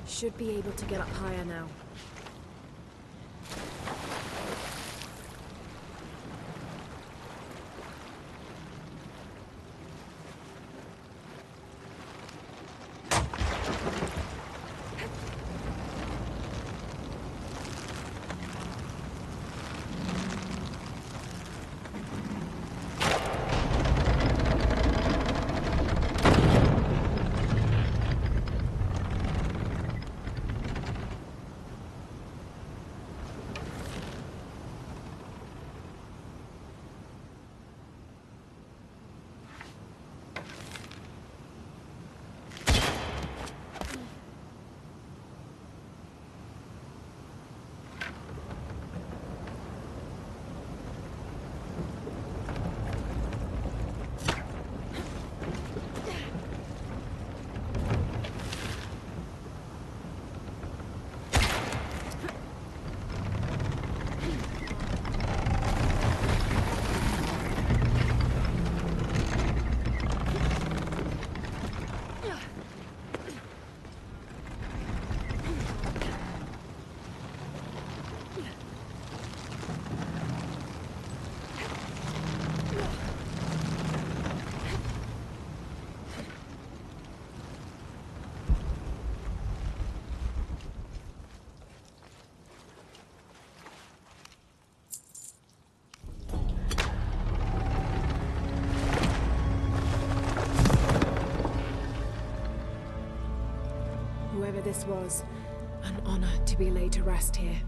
Should be able to get up higher now. whoever this was, an honor to be laid to rest here.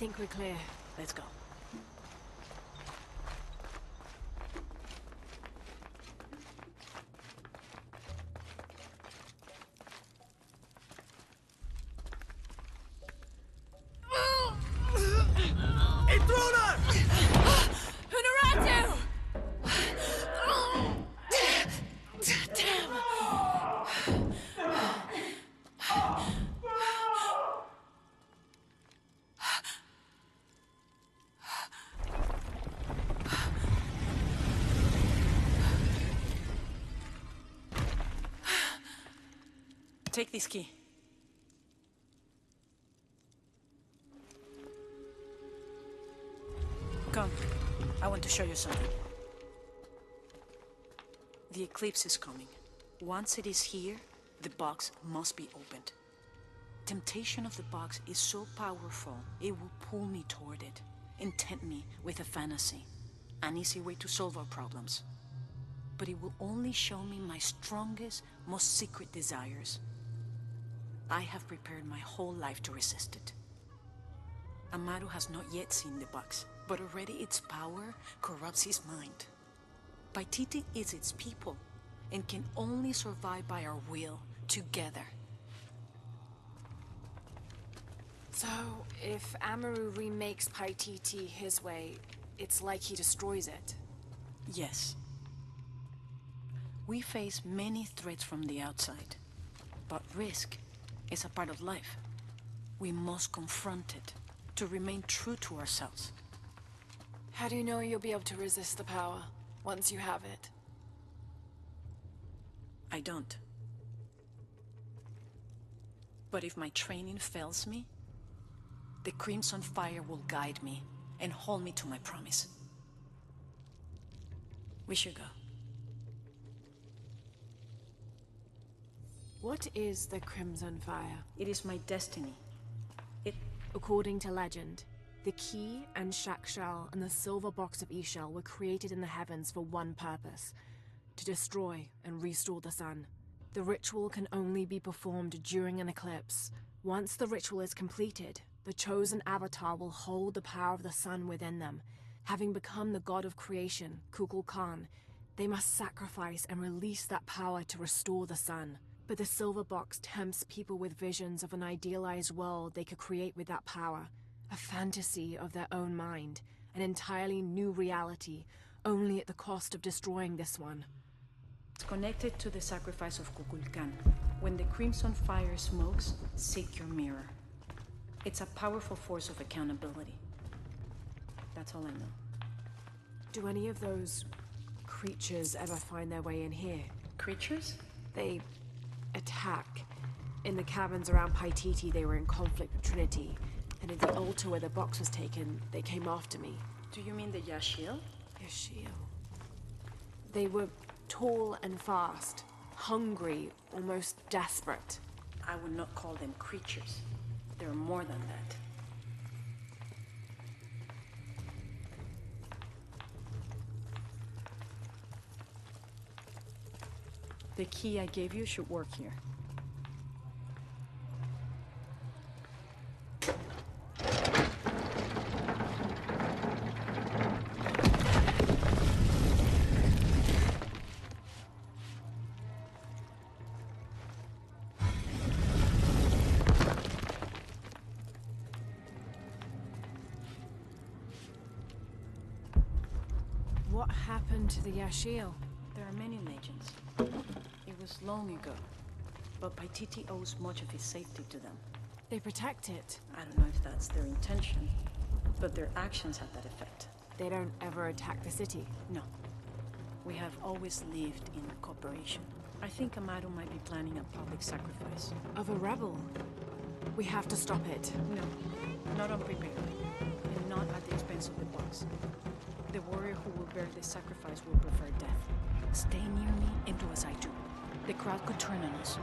think we're clear. Let's go. Intruder! Honoratu! Take this key. Come. I want to show you something. The eclipse is coming. Once it is here, the box must be opened. Temptation of the box is so powerful, it will pull me toward it and tempt me with a fantasy, an easy way to solve our problems. But it will only show me my strongest, most secret desires. I have prepared my whole life to resist it. Amaru has not yet seen the box, but already its power corrupts his mind. Paititi is its people, and can only survive by our will, together. So, if Amaru remakes Paititi his way, it's like he destroys it? Yes. We face many threats from the outside, but risk is a part of life. We must confront it to remain true to ourselves. How do you know you'll be able to resist the power once you have it? I don't. But if my training fails me, the Crimson Fire will guide me and hold me to my promise. We should go. What is the Crimson Fire? It is my destiny. According to legend, the key and Shakshal and the silver box of Ix Chel were created in the heavens for one purpose: to destroy and restore the sun. The ritual can only be performed during an eclipse. Once the ritual is completed, the chosen avatar will hold the power of the sun within them. Having become the god of creation, Kukulkan, they must sacrifice and release that power to restore the sun. But the silver box tempts people with visions of an idealized world they could create with that power. A fantasy of their own mind. An entirely new reality, only at the cost of destroying this one. It's connected to the sacrifice of Kukulkan. When the Crimson Fire smokes, seek your mirror. It's a powerful force of accountability. That's all I know. Do any of those creatures ever find their way in here? Creatures? They attack. In the caverns around Paititi, they were in conflict with Trinity. And at the altar where the box was taken, they came after me. Do you mean the Yashiel? Yashiel. They were tall and fast, hungry, almost desperate. I would not call them creatures. They're more than that. The key I gave you should work here. What happened to the Yashiel? There are many legends. It was long ago, but Paititi owes much of his safety to them. They protect it. I don't know if that's their intention, but their actions have that effect. They don't ever attack the city? No. We have always lived in cooperation. I think Amaru might be planning a public sacrifice. Of a rebel? We have to stop it. No, not unprepared, and not at the expense of the box. The warrior who will bear the sacrifice will prefer death. Stay near me and do as I do. The crowd could turn on us.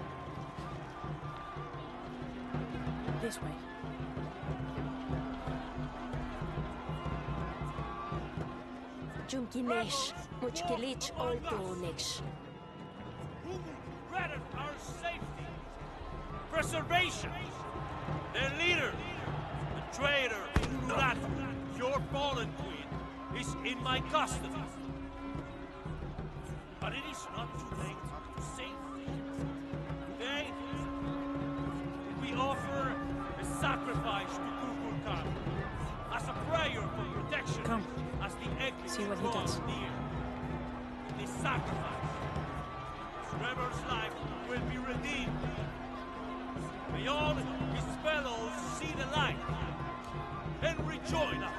This way. Jumkinesh, Muchkilich Oldonesh. Rather our safety, preservation, their leader, the Traitor Urartu, your fallen queen, is in my custody. But it is not too late to save her. Today, we offer a sacrifice to Kukulkan as a prayer for protection. Come. As the eclipse See what he draws does. near. In this sacrifice, Trevor's life will be redeemed. May all his fellows see the light and rejoin us.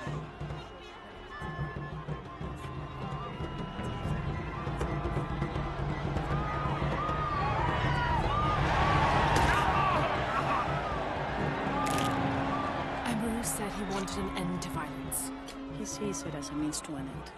Amaru said he wanted an end to violence. He sees it as a means to an end.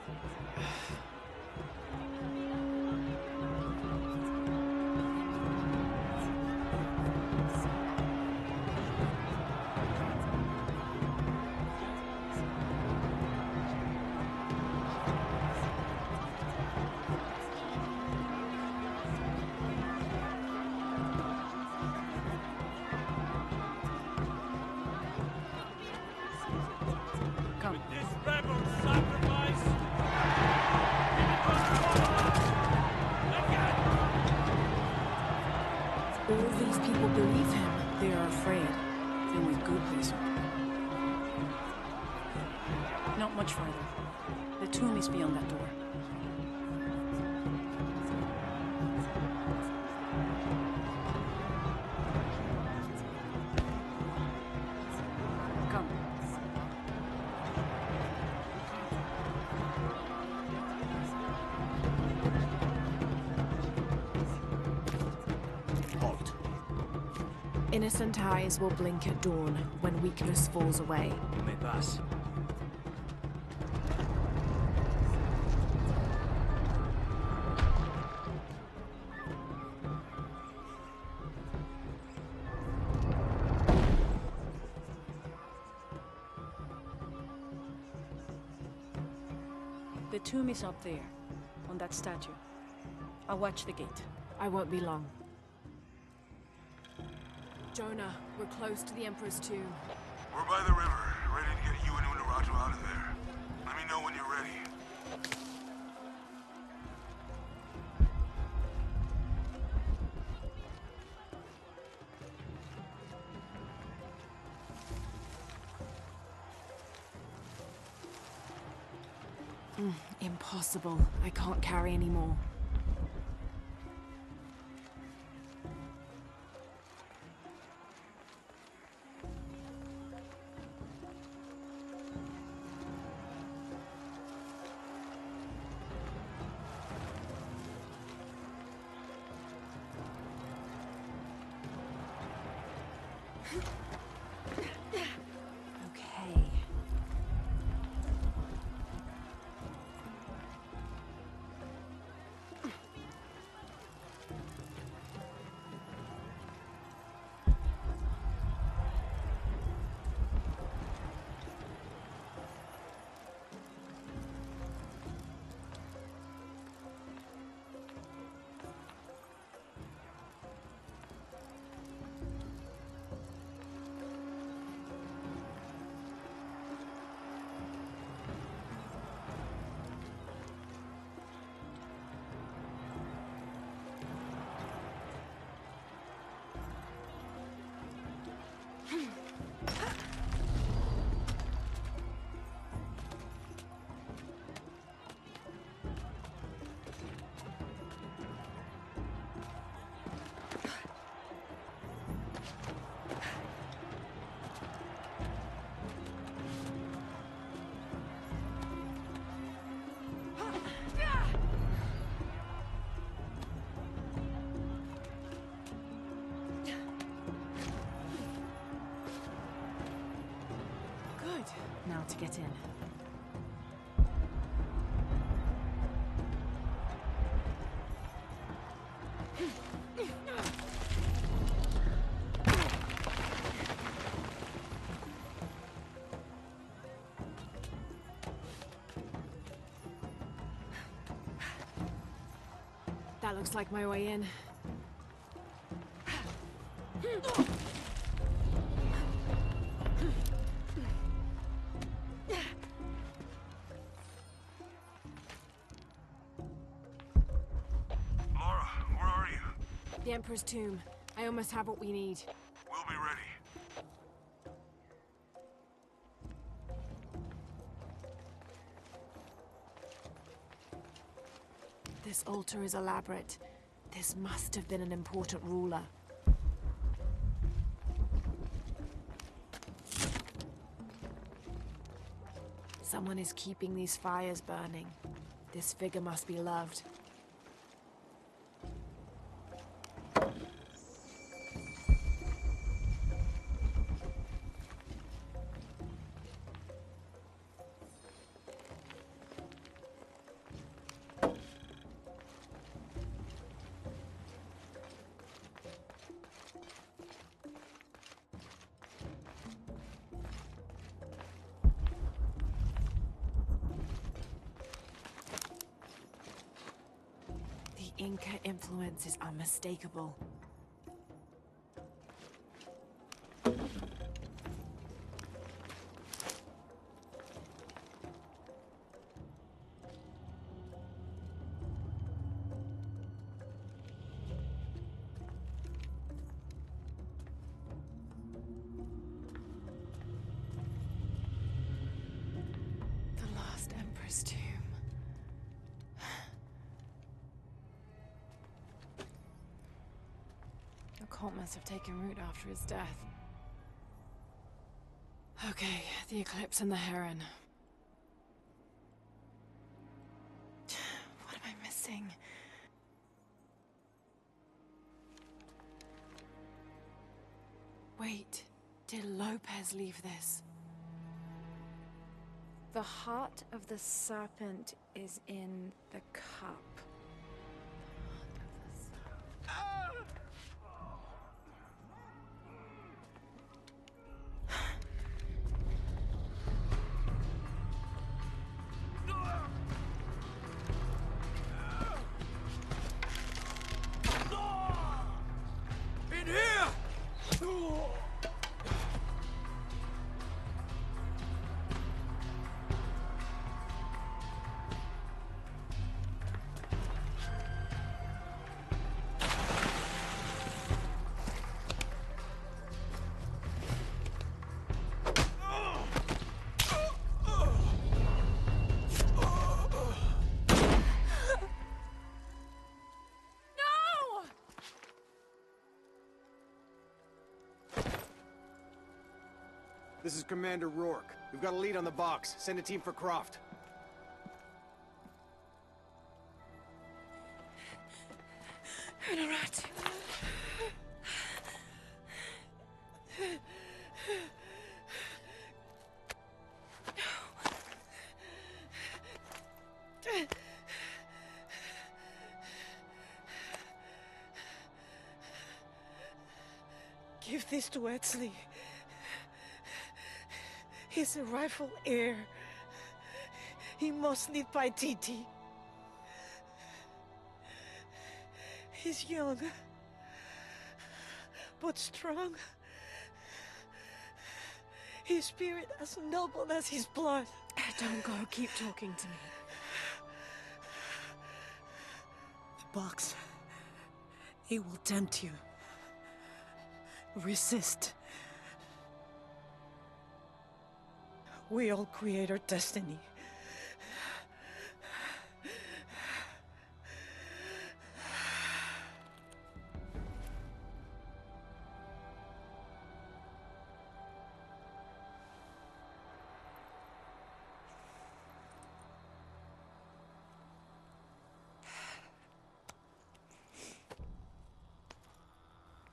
With this rebel sacrifice, All these people believe him. They are afraid, and with good reason. Not much farther. The tomb is beyond that door. Come. halt. Innocent eyes will blink at dawn when weakness falls away. You may pass. The tomb is up there, on that statue. I'll watch the gate. I won't be long. Jonah, we're close to the Emperor's tomb. We're by the river, ready to get you and Unuratu out of there. Let me know when you're ready. Impossible. I can't carry any more. Okay. Now to get in. That looks like my way in. the Emperor's tomb. I almost have what we need. We'll be ready. This altar is elaborate. This must have been an important ruler. Someone is keeping these fires burning. This figure must be loved. The Inca influence is unmistakable. The last Emperor's tomb. The cult must have taken root after his death. Okay, the Eclipse and the Heron. What am I missing? Wait, did Lopez leave this? The heart of the serpent is in the cup. In here! This is Commander Rourke. We've got a lead on the box. Send a team for Croft. Honorat. Give this to Etzli. He's a rightful heir. He must live by Titi. He's young, but strong. His spirit as noble as his blood. Don't go, keep talking to me. The box, it will tempt you. Resist. We all create our destiny.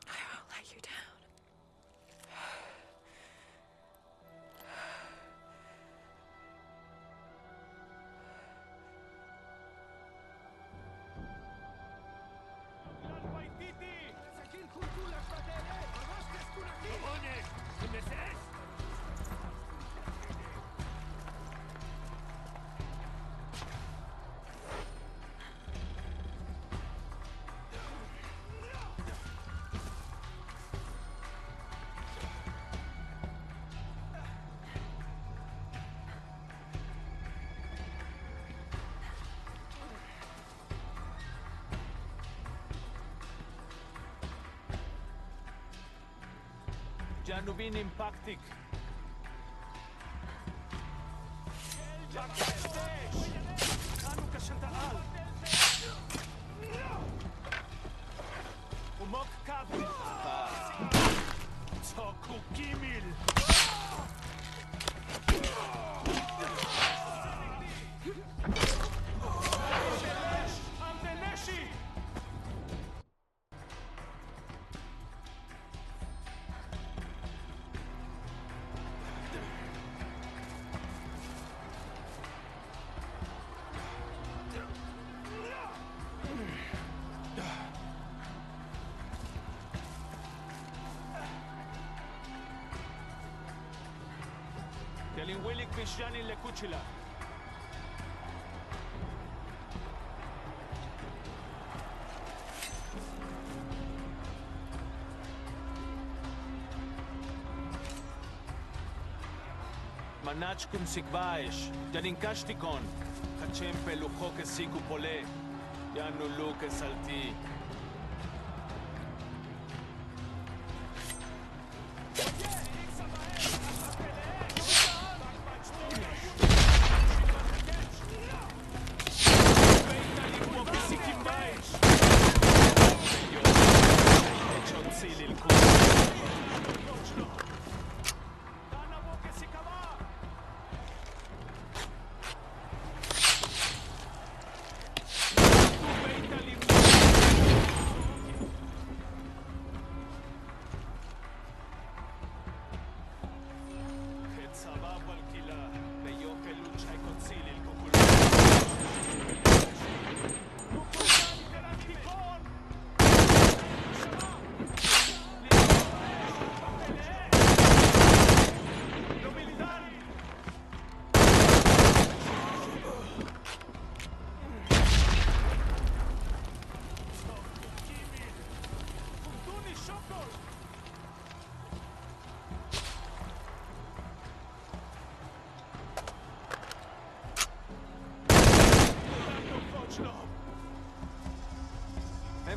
I won't let you down. Janubin impactic. Kanu ka siya taal. Umok kabi. Toku Kimil. Amdeneshi. Telinwilik Bishyanin Lekuchila. Manach kum sikbaesh, Janinkashtikon, Hachem pelujo que siku pole, Yanu lu que salti.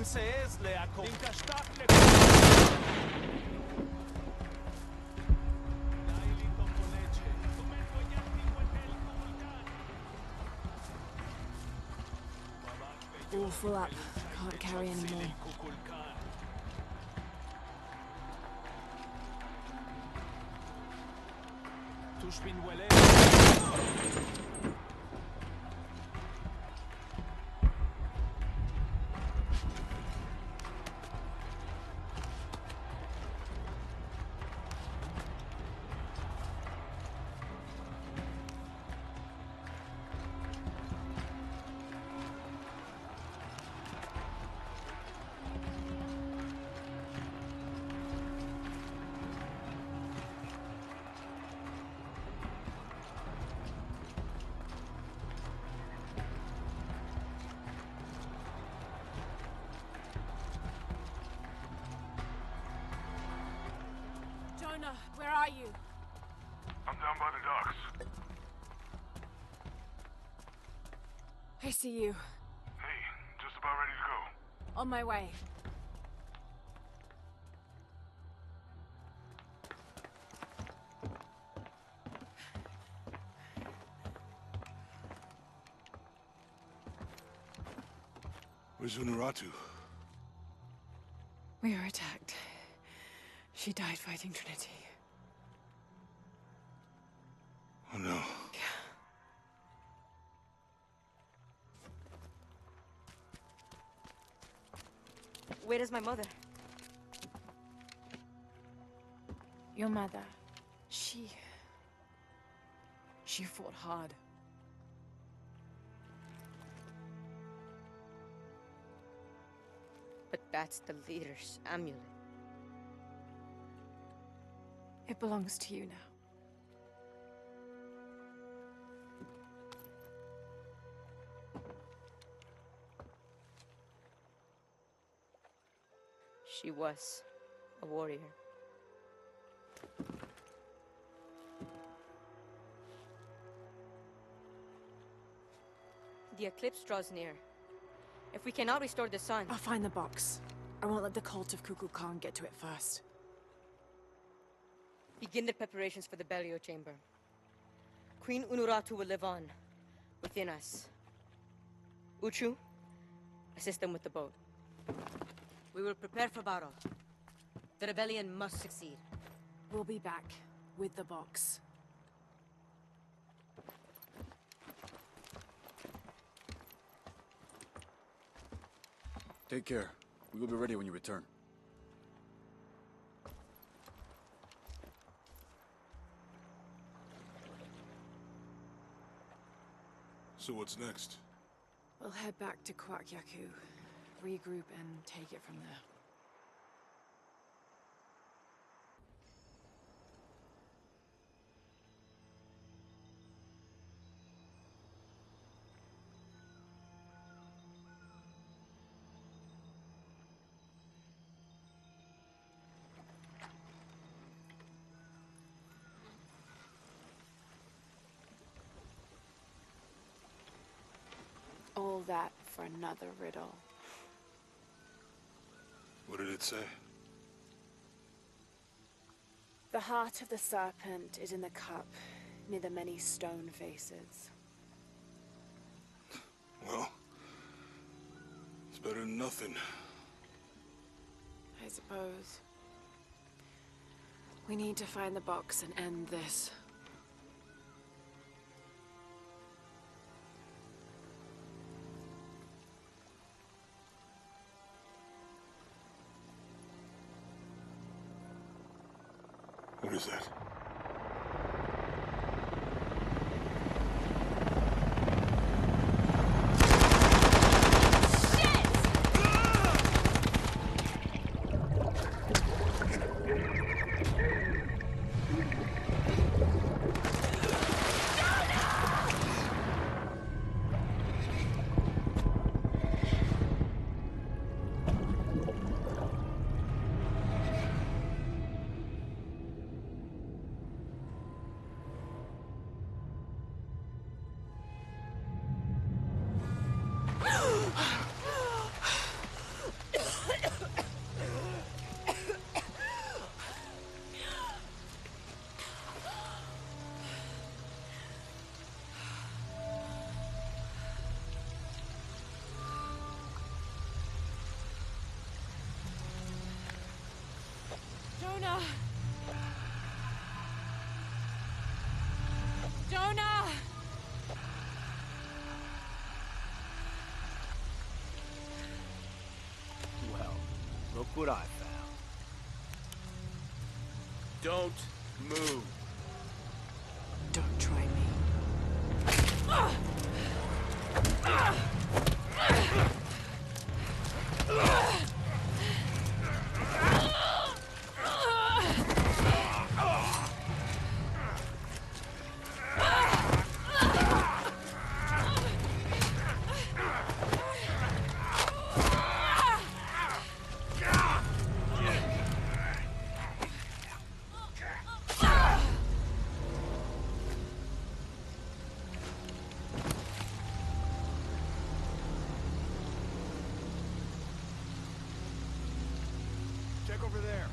MCS leako. Inkashtak leko. All full up. Can't carry anymore. Tushbin wele. Jonah, where are you? I'm down by the docks. I see you. Hey, just about ready to go. On my way. Where's Unuratu? We were attacked. She died fighting Trinity. Oh no. Where is my mother? Your mother. She fought hard. But that's the leader's amulet. It belongs to you now. She was a warrior. The eclipse draws near. If we cannot restore the sun... I'll find the box. I won't let the cult of Kukulkan get to it first. Begin the preparations for the burial chamber. Queen Unuratu will live on, within us. Uchu, assist them with the boat. We will prepare for battle. The rebellion must succeed. We'll be back with the box. Take care. We will be ready when you return. So what's next? We'll head back to Kwakyaku, regroup and take it from there. All that for another riddle. What did it say? The heart of the serpent is in the cup, near the many stone faces. Well, it's better than nothing. I suppose. We need to find the box and end this. What is that? Jonah! Jonah! Well, look what I found. Don't move. Don't try me. Check over there.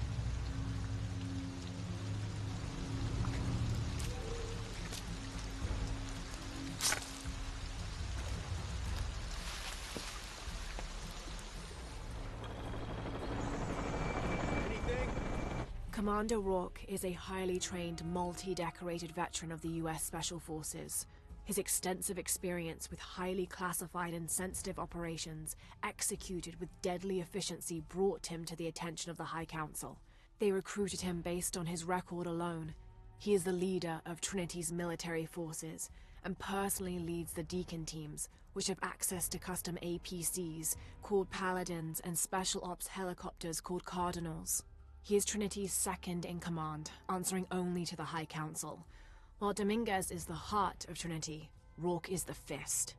Commander Rourke is a highly trained, multi-decorated veteran of the US Special Forces. His extensive experience with highly classified and sensitive operations, executed with deadly efficiency, brought him to the attention of the High Council. They recruited him based on his record alone. He is the leader of Trinity's military forces, and personally leads the Deacon teams, which have access to custom APCs, called Paladins, and special ops helicopters called Cardinals. He is Trinity's second in command, answering only to the High Council. While Dominguez is the heart of Trinity, Rourke is the fist.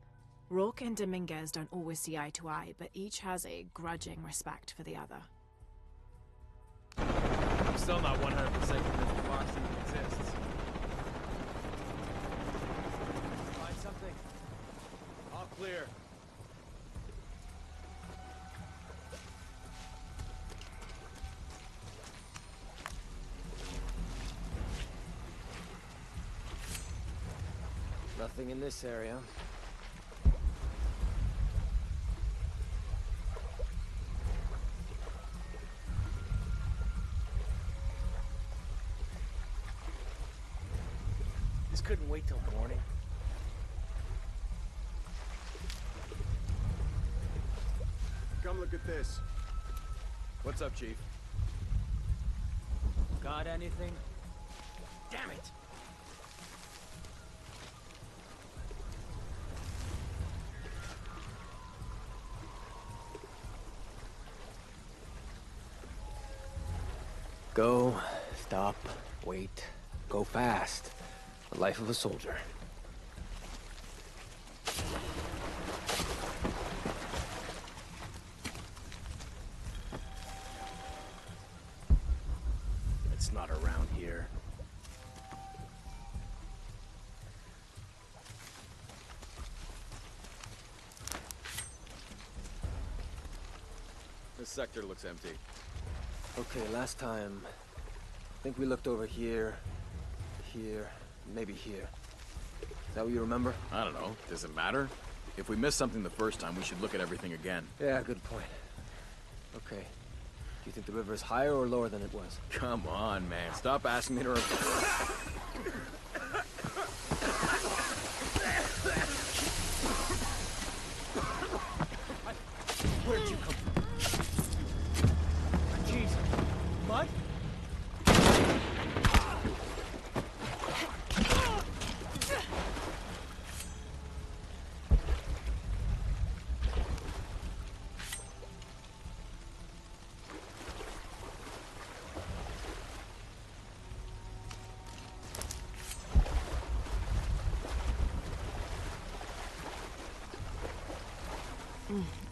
Rourke and Dominguez don't always see eye to eye, but each has a grudging respect for the other. I'm still not 100% convinced the box even exists. Find something. All clear. Nothing in this area. This couldn't wait till morning. Come look at this. What's up, Chief? Got anything? Damn it! Go, stop, wait, go fast. The life of a soldier. It's not around here. This sector looks empty. Okay, last time, I think we looked over here, here, maybe here. Is that what you remember? I don't know. Does it matter? If we missed something the first time, we should look at everything again. Yeah, good point. Okay. Do you think the river is higher or lower than it was? Come on, man. Stop asking me to... Where'd you come from? Jeez. Mud?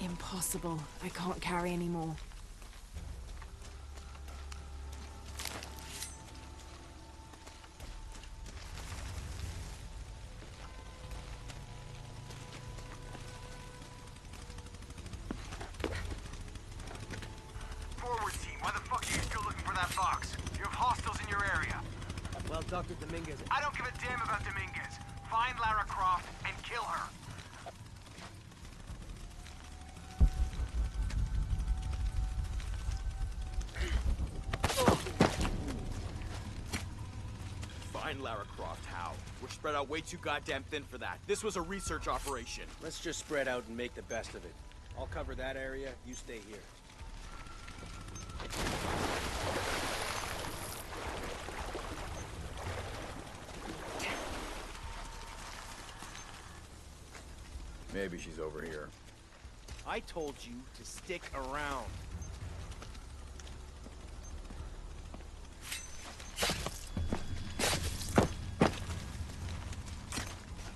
Impossible. I can't carry any more. Forward team, why the fuck are you still looking for that box? You have hostiles in your area. Well, Dr. Dominguez... I don't give a damn about Dominguez. Find Lara Croft and kill her. Find Lara Croft, how? We're spread out way too goddamn thin for that. This was a research operation. Let's just spread out and make the best of it. I'll cover that area, you stay here. Maybe she's over here. I told you to stick around.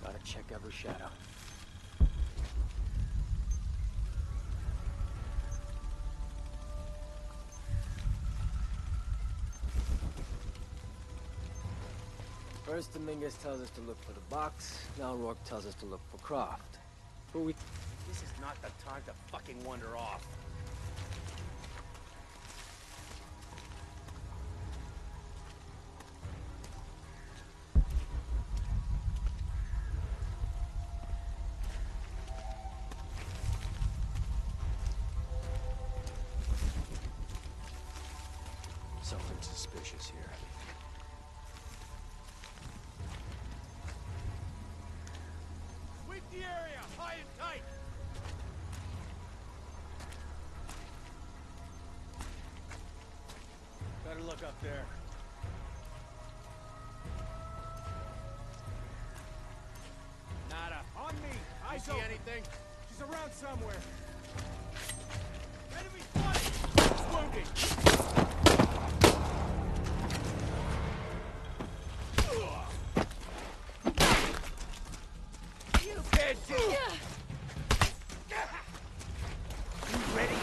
Gotta check every shadow. First, Dominguez tells us to look for the box. Now Rourke tells us to look for Croft. Who we... This is not the time to fucking wander off. Something suspicious here. Sweep the area, high and tight! Better look up there. Nada. On me! I see anything? She's around somewhere. Enemy spotted! Wounded! You can't do it! You ready?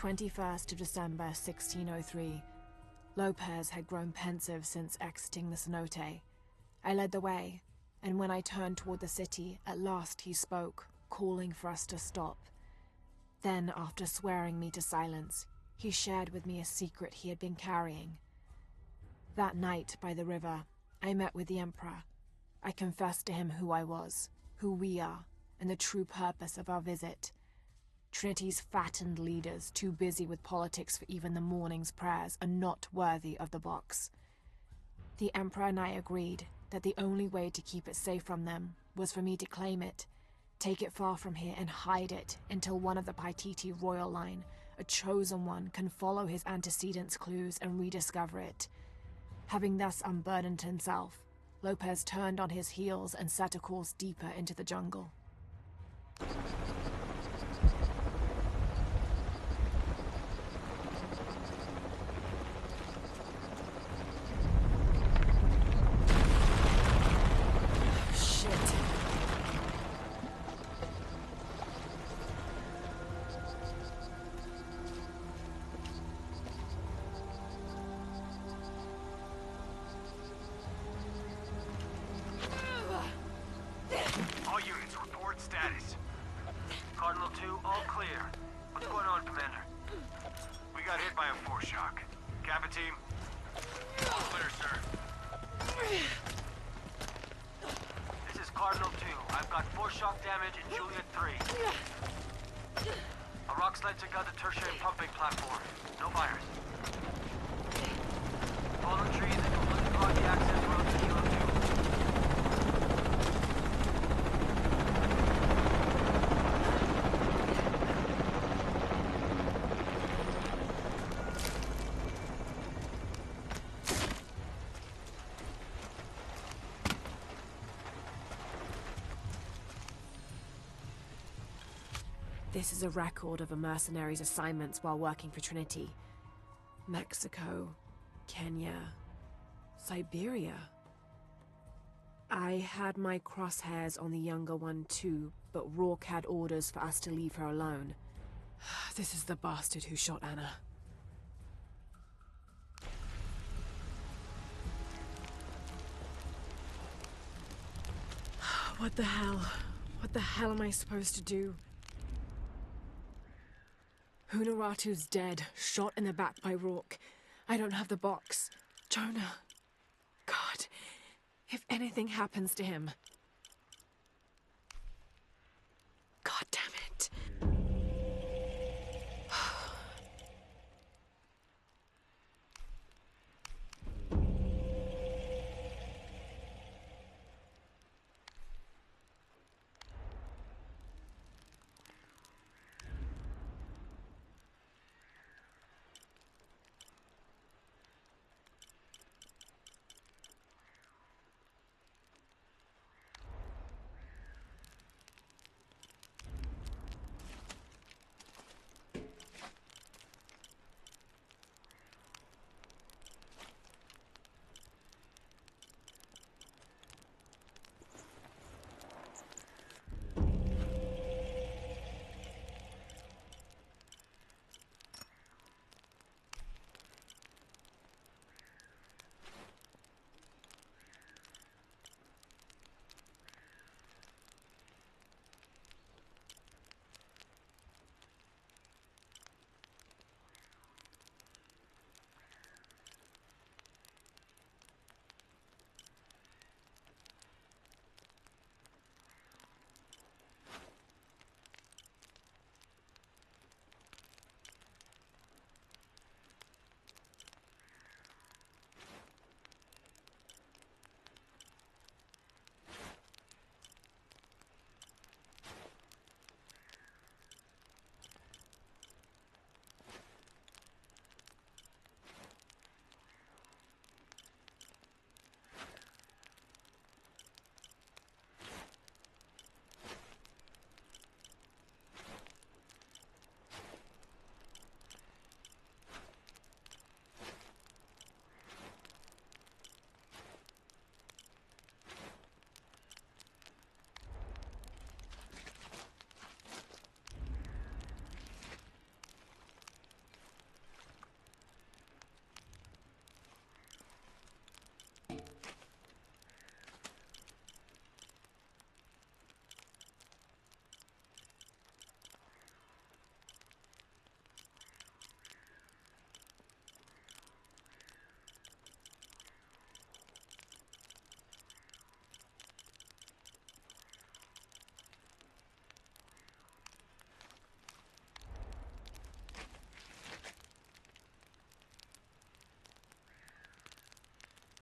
21st of December, 1603. Lopez had grown pensive since exiting the cenote. I led the way, and when I turned toward the city, at last he spoke, calling for us to stop. Then, after swearing me to silence, he shared with me a secret he had been carrying. That night, by the river, I met with the Emperor. I confessed to him who I was, who we are, and the true purpose of our visit. Trinity's fattened leaders, too busy with politics for even the morning's prayers, are not worthy of the box. The Emperor and I agreed that the only way to keep it safe from them was for me to claim it, take it far from here and hide it until one of the Paititi royal line, a chosen one, can follow his antecedents' clues and rediscover it. Having thus unburdened himself, Lopez turned on his heels and set a course deeper into the jungle. All units, report status. Cardinal 2, all clear. What's going on, Commander? We got hit by a force shock. Kappa team? All clear, sir. This is Cardinal 2. I've got force shock damage in Juliet 3. A rock slide took out the tertiary pumping platform. No virus. Fallen trees and completely clogged the access road to Kilo 2. This is a record of a mercenary's assignments while working for Trinity. Mexico, Kenya, Siberia. I had my crosshairs on the younger one too, but Rourke had orders for us to leave her alone. This is the bastard who shot Anna. What the hell? What the hell am I supposed to do? Hunaratu's dead, shot in the back by Rourke. I don't have the box. Jonah. God, if anything happens to him,